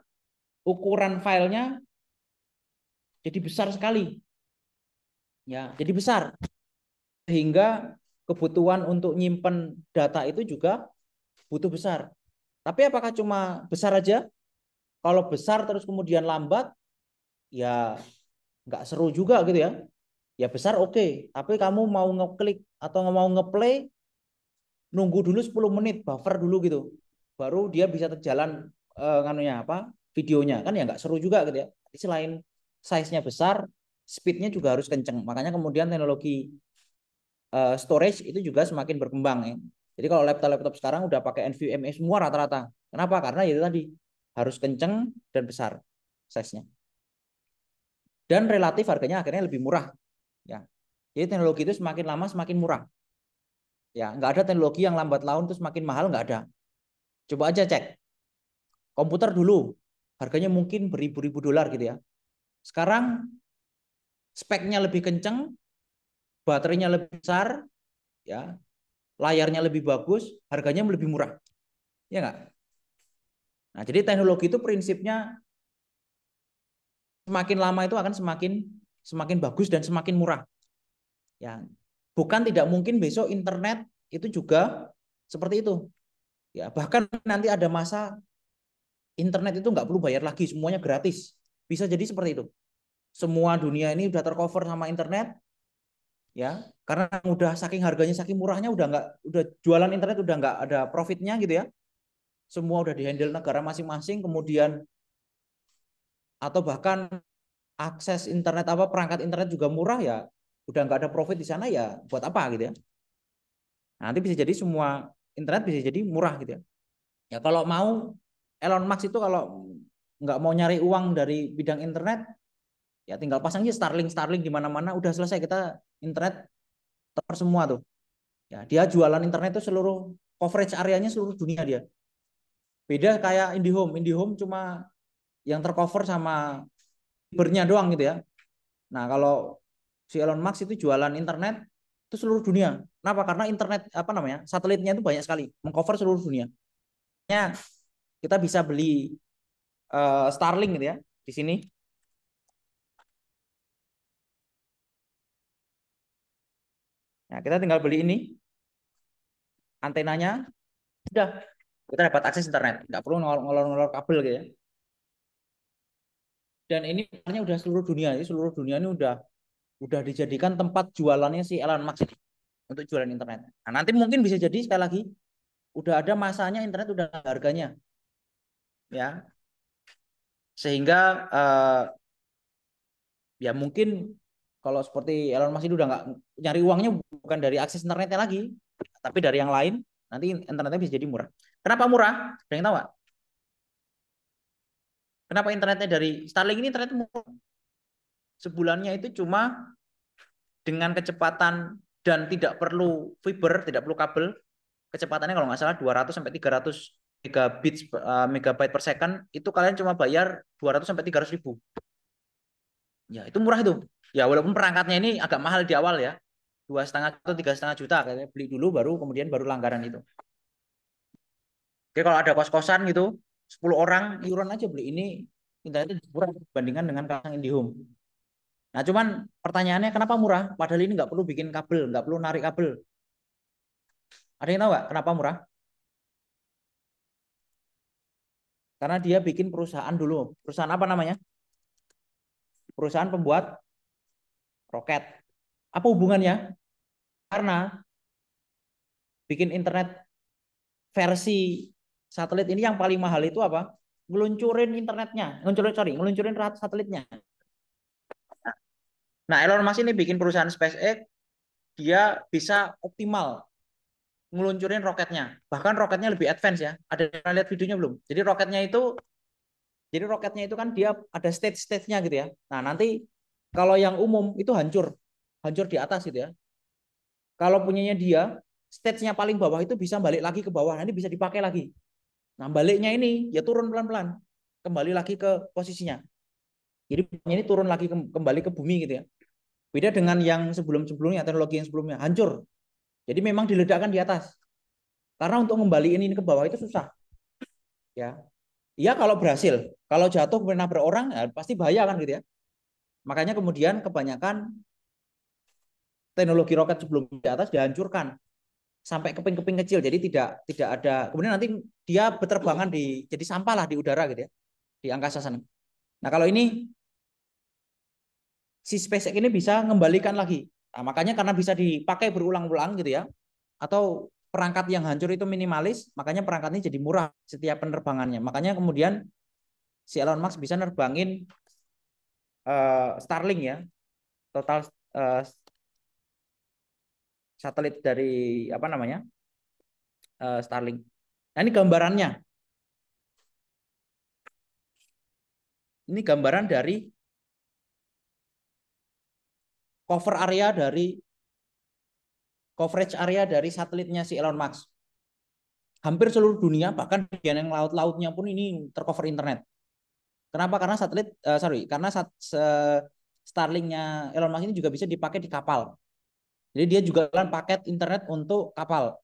ukuran filenya jadi besar sekali. Ya, jadi besar. Sehingga kebutuhan untuk nyimpen data itu juga butuh besar. Tapi apakah cuma besar aja? Kalau besar terus kemudian lambat, ya nggak seru juga gitu ya. Ya besar oke, tapi kamu mau ngeklik atau mau ngeplay, nunggu dulu 10 menit, buffer dulu gitu. Baru dia bisa terjalan nganunya apa? Videonya. Kan ya nggak seru juga gitu ya. Selain size-nya besar, speed-nya juga harus kenceng. Makanya kemudian teknologi storage itu juga semakin berkembang ya. Jadi kalau laptop-laptop sekarang udah pakai NVMe semua rata-rata. Kenapa? Karena itu tadi harus kenceng dan besar size-nya. Dan relatif harganya akhirnya lebih murah. Ya. Jadi teknologi itu semakin lama semakin murah. Ya, nggak ada teknologi yang lambat laun terus semakin mahal, nggak ada. Coba aja cek. Komputer dulu harganya mungkin beribu-ribu dolar gitu ya. Sekarang speknya lebih kenceng, baterainya lebih besar, ya, layarnya lebih bagus, harganya lebih murah. Ya nggak? Nah, jadi teknologi itu prinsipnya semakin lama itu akan semakin semakin bagus dan semakin murah. Ya, bukan tidak mungkin besok internet itu juga seperti itu. Ya, bahkan nanti ada masa internet itu nggak perlu bayar lagi, semuanya gratis. Bisa jadi seperti itu. Semua dunia ini udah tercover sama internet, ya, karena udah saking harganya, saking murahnya, udah jualan internet udah nggak ada profitnya gitu ya. Semua udah dihandle negara masing-masing, kemudian atau bahkan akses internet apa perangkat internet juga murah ya, udah nggak ada profit di sana ya, buat apa gitu ya. Nanti bisa jadi semua internet bisa jadi murah gitu ya. Ya kalau mau Elon Musk itu kalau nggak mau nyari uang dari bidang internet, ya tinggal pasang aja Starlink Starlink di mana-mana, udah selesai kita internet ter semua tuh. Ya dia jualan internet itu seluruh coverage areanya seluruh dunia dia. Beda kayak IndiHome, IndiHome cuma yang tercover sama fibernya doang gitu ya. Nah kalau si Elon Musk itu jualan internet itu seluruh dunia. Kenapa? Karena internet apa namanya satelitnya itu banyak sekali, mengcover seluruh dunia. Ya, kita bisa beli Starlink gitu ya di sini. Nah, kita tinggal beli ini antenanya, udah kita dapat akses internet, nggak perlu ngolor-ngolor kabel gitu ya. Dan ini udah seluruh dunia, jadi seluruh dunia ini udah dijadikan tempat jualannya si Elon Musk ini untuk jualan internet. Nah, nanti mungkin bisa jadi sekali lagi udah ada masanya internet udah harganya, ya sehingga ya mungkin kalau seperti Elon Musk itu udah nggak nyari uangnya bukan dari akses internetnya lagi, tapi dari yang lain, nanti internetnya bisa jadi murah. Kenapa murah? Ada yang tahu nggak? Kenapa internetnya dari Starlink ini internet murah? Sebulannya itu cuma dengan kecepatan dan tidak perlu fiber, tidak perlu kabel, kecepatannya kalau nggak salah 200 sampai 300 megabits megabyte per second, itu kalian cuma bayar 200 sampai 300 ribu. Ya itu murah itu. Ya walaupun perangkatnya ini agak mahal di awal ya, 2,5 atau 3,5 juta kayaknya, beli dulu baru kemudian baru langgaran itu. Oke kalau ada kos-kosan gitu 10 orang iuran aja beli ini, internetnya murah dibandingkan dengan pasang IndiHome. Nah cuman pertanyaannya kenapa murah? Padahal ini nggak perlu bikin kabel, nggak perlu narik kabel. Ada yang tahu nggak kenapa murah? Karena dia bikin perusahaan dulu. Perusahaan apa namanya? Perusahaan pembuat roket. Apa hubungannya? Karena bikin internet versi satelit ini yang paling mahal itu apa? Ngeluncurin internetnya, ngeluncurin satelitnya. Nah, Elon Musk ini bikin perusahaan SpaceX, dia bisa optimal ngeluncurin roketnya. Bahkan roketnya lebih advance ya. Ada yang lihat videonya belum? Jadi roketnya itu kan dia ada stage-stage-nya gitu ya. Nah, nanti kalau yang umum itu hancur, hancur di atas gitu ya. Kalau punyanya dia, stage-nya paling bawah itu bisa balik lagi ke bawah, nanti bisa dipakai lagi. Nah, baliknya ini ya turun pelan-pelan, kembali lagi ke posisinya. Jadi ini turun lagi kembali ke bumi gitu ya. Beda dengan yang sebelum-sebelumnya, teknologi yang sebelumnya hancur. Jadi memang diledakkan di atas. Karena untuk ngembaliin ini ke bawah itu susah. Ya, iya kalau berhasil. Kalau jatuh menabrak orang, ya pasti bahaya kan gitu ya. Makanya kemudian kebanyakan teknologi roket sebelum di atas dihancurkan sampai keping-keping kecil. Jadi tidak ada. Kemudian nanti dia berterbangan jadi sampah lah di udara gitu ya, di angkasa sana. Nah kalau ini si SpaceX ini bisa mengembalikan lagi. Nah, makanya karena bisa dipakai berulang-ulang gitu ya, atau perangkat yang hancur itu minimalis, makanya perangkatnya jadi murah setiap penerbangannya. Makanya kemudian si Elon Musk bisa nerbangin Starlink ya, total uh, satelit dari apa namanya Starlink. Nah ini gambarannya. Ini gambaran dari cover area dari coverage area dari satelitnya si Elon Musk. Hampir seluruh dunia, bahkan bagian yang laut-lautnya pun ini tercover internet. Kenapa? Karena karena Starlink-nya Elon Musk ini juga bisa dipakai di kapal. Jadi dia juga jualan paket internet untuk kapal.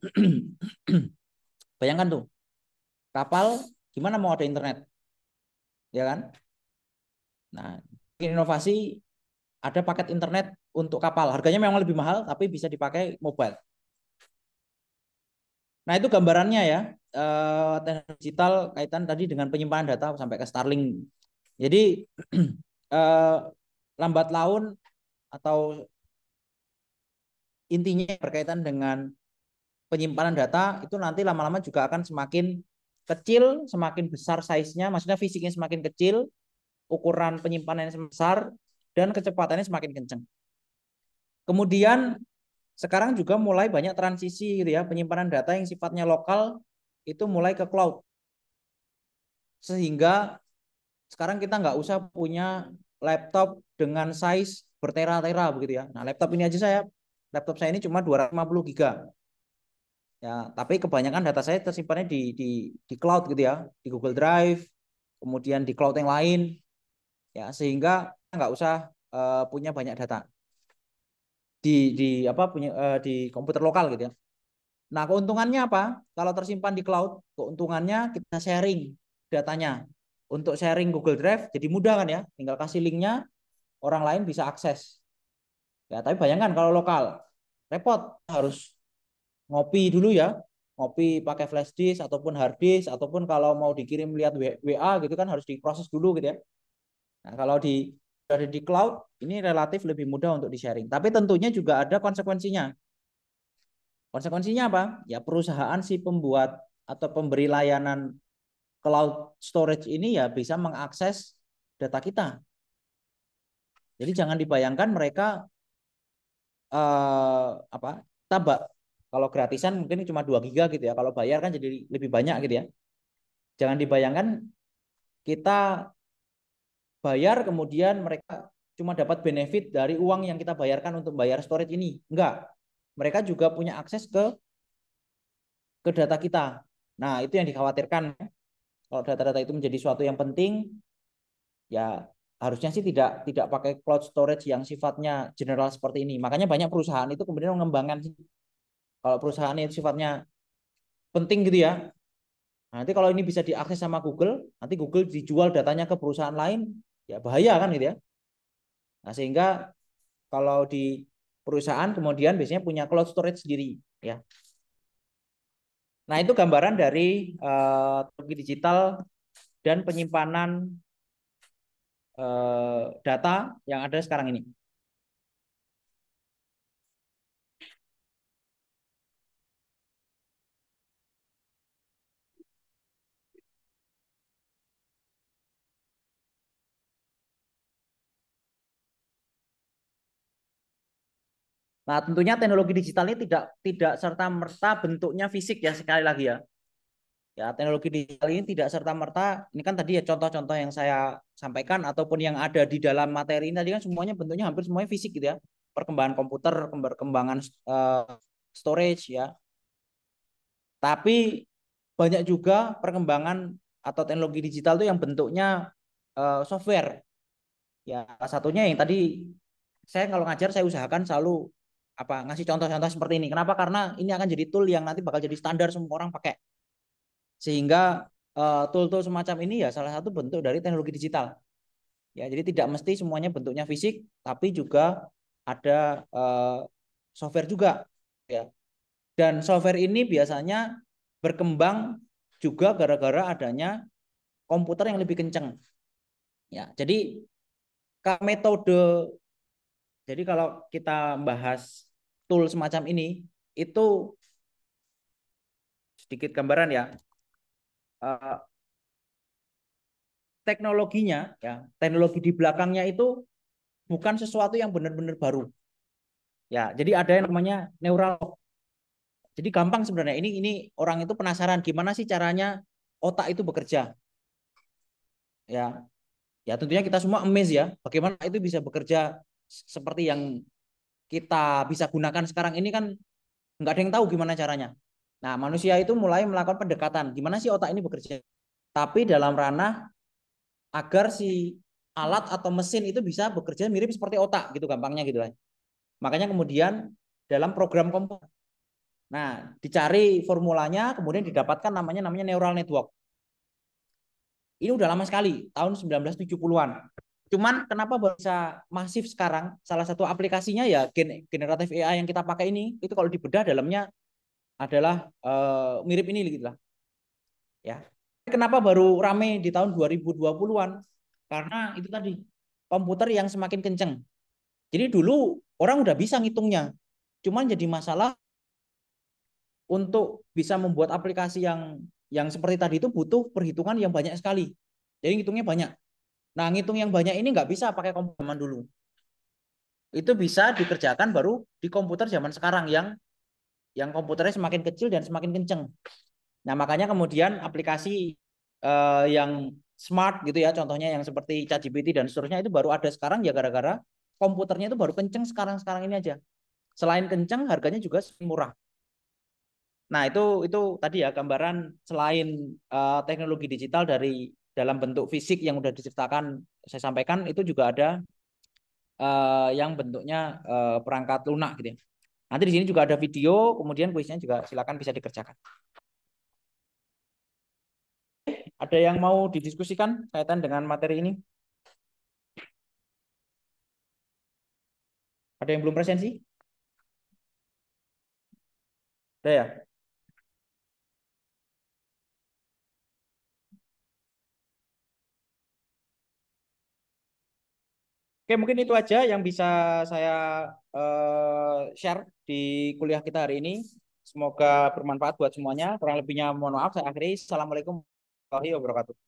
Bayangkan tuh, kapal gimana mau ada internet, ya kan? Nah, inovasi ada paket internet untuk kapal. Harganya memang lebih mahal, tapi bisa dipakai mobile. Nah, itu gambarannya ya. teknologi digital kaitan tadi dengan penyimpanan data sampai ke Starlink. Jadi eh, lambat laun atau intinya berkaitan dengan penyimpanan data itu nanti lama-lama juga akan semakin kecil, semakin besar size-nya, maksudnya fisiknya semakin kecil, ukuran penyimpanannya semakin besar, dan kecepatannya semakin kencang. Kemudian sekarang juga mulai banyak transisi gitu ya, penyimpanan data yang sifatnya lokal itu mulai ke cloud. Sehingga sekarang kita nggak usah punya laptop dengan size bertera-tera begitu ya. Nah, laptop ini aja laptop saya ini cuma 250 giga. Ya, tapi kebanyakan data saya tersimpannya di cloud gitu ya, di Google Drive, kemudian di cloud yang lain, ya sehingga nggak usah punya banyak data di komputer lokal gitu ya. Nah, keuntungannya apa? Kalau tersimpan di cloud, keuntungannya kita sharing datanya. Untuk sharing Google Drive jadi mudah kan ya, tinggal kasih linknya, orang lain bisa akses. Ya, tapi bayangkan kalau lokal, repot, harus ngopi dulu ya, ngopi pakai flash disk ataupun hard disk ataupun kalau mau dikirim lihat WA gitu kan harus diproses dulu gitu ya. Nah, kalau ada di cloud ini relatif lebih mudah untuk di-sharing. Tapi tentunya juga ada konsekuensinya. Konsekuensinya apa? Ya perusahaan si pembuat atau pemberi layanan cloud storage ini ya bisa mengakses data kita. Jadi jangan dibayangkan mereka apa tabak kalau gratisan mungkin cuma 2 giga gitu ya. Kalau bayar kan jadi lebih banyak gitu ya. Jangan dibayangkan kita bayar kemudian mereka cuma dapat benefit dari uang yang kita bayarkan untuk bayar storage ini. Enggak. Mereka juga punya akses ke data kita. Nah, itu yang dikhawatirkan. Kalau data-data itu menjadi suatu yang penting, ya harusnya sih tidak pakai cloud storage yang sifatnya general seperti ini. Makanya banyak perusahaan itu kemudian mengembangkan sih. Kalau perusahaan itu sifatnya penting gitu ya. Nanti kalau ini bisa diakses sama Google, nanti Google dijual datanya ke perusahaan lain, ya bahaya kan gitu ya. Nah, sehingga kalau di perusahaan kemudian biasanya punya cloud storage sendiri ya. Nah, itu gambaran dari teknologi digital dan penyimpanan data yang ada sekarang ini. Nah, tentunya teknologi digital ini tidak serta merta bentuknya fisik ya sekali lagi ya. Ya, teknologi digital ini tidak serta merta ini kan tadi ya contoh-contoh yang saya sampaikan ataupun yang ada di dalam materi ini tadi kan semuanya bentuknya hampir semuanya fisik gitu ya. Perkembangan komputer, perkembangan storage ya. Tapi banyak juga perkembangan atau teknologi digital itu yang bentuknya software. Ya, salah satunya yang tadi saya kalau ngajar saya usahakan selalu ngasih contoh-contoh seperti ini. Kenapa? Karena ini akan jadi tool yang nanti bakal jadi standar semua orang pakai. Sehingga tool-tool semacam ini ya salah satu bentuk dari teknologi digital. Ya, jadi tidak mesti semuanya bentuknya fisik, tapi juga ada software juga. Ya. Dan software ini biasanya berkembang juga gara-gara adanya komputer yang lebih kencang. Ya, jadi metode. Jadi kalau kita bahas tool semacam ini, itu sedikit gambaran ya. Teknologinya, ya, teknologi di belakangnya itu bukan sesuatu yang benar-benar baru. Ya, jadi ada yang namanya neural. Jadi gampang sebenarnya. Ini orang itu penasaran gimana sih caranya otak itu bekerja. Ya, ya tentunya kita semua amazed ya. Bagaimana itu bisa bekerja seperti yang kita bisa gunakan sekarang ini kan nggak ada yang tahu gimana caranya. Nah, manusia itu mulai melakukan pendekatan gimana sih otak ini bekerja. Tapi dalam ranah agar si alat atau mesin itu bisa bekerja mirip seperti otak gitu gampangnya gitu lah. Makanya kemudian dalam program komputer. Nah, dicari formulanya kemudian didapatkan namanya neural network. Ini udah lama sekali, tahun 1970-an. Cuman kenapa bisa masif sekarang? Salah satu aplikasinya ya generatif AI yang kita pakai ini, itu kalau dibedah dalamnya adalah mirip ini gitu lah. ya. Kenapa baru rame di tahun 2020-an? Karena itu tadi komputer yang semakin kenceng. Jadi dulu orang udah bisa ngitungnya. Cuman jadi masalah untuk bisa membuat aplikasi yang seperti tadi itu butuh perhitungan yang banyak sekali. Jadi ngitungnya banyak. Nah, ngitung yang banyak ini nggak bisa pakai komputer zaman dulu. Itu bisa dikerjakan baru di komputer zaman sekarang yang komputernya semakin kecil dan semakin kenceng. Nah, makanya kemudian aplikasi yang smart gitu ya, contohnya yang seperti ChatGPT dan seterusnya itu baru ada sekarang ya gara-gara komputernya itu baru kenceng sekarang-sekarang ini aja. Selain kenceng, harganya juga murah. Nah, itu tadi ya gambaran selain teknologi digital dari dalam bentuk fisik yang sudah diceritakan saya sampaikan itu juga ada yang bentuknya perangkat lunak gitu ya. Nanti di sini juga ada video, kemudian kuisnya juga silakan bisa dikerjakan. Ada yang mau didiskusikan kaitan dengan materi ini? Ada yang belum presensi? Ada ya? Oke, mungkin itu aja yang bisa saya share di kuliah kita hari ini. Semoga bermanfaat buat semuanya. Kurang lebihnya mohon maaf. Saya akhiri. Assalamualaikum warahmatullahi wabarakatuh.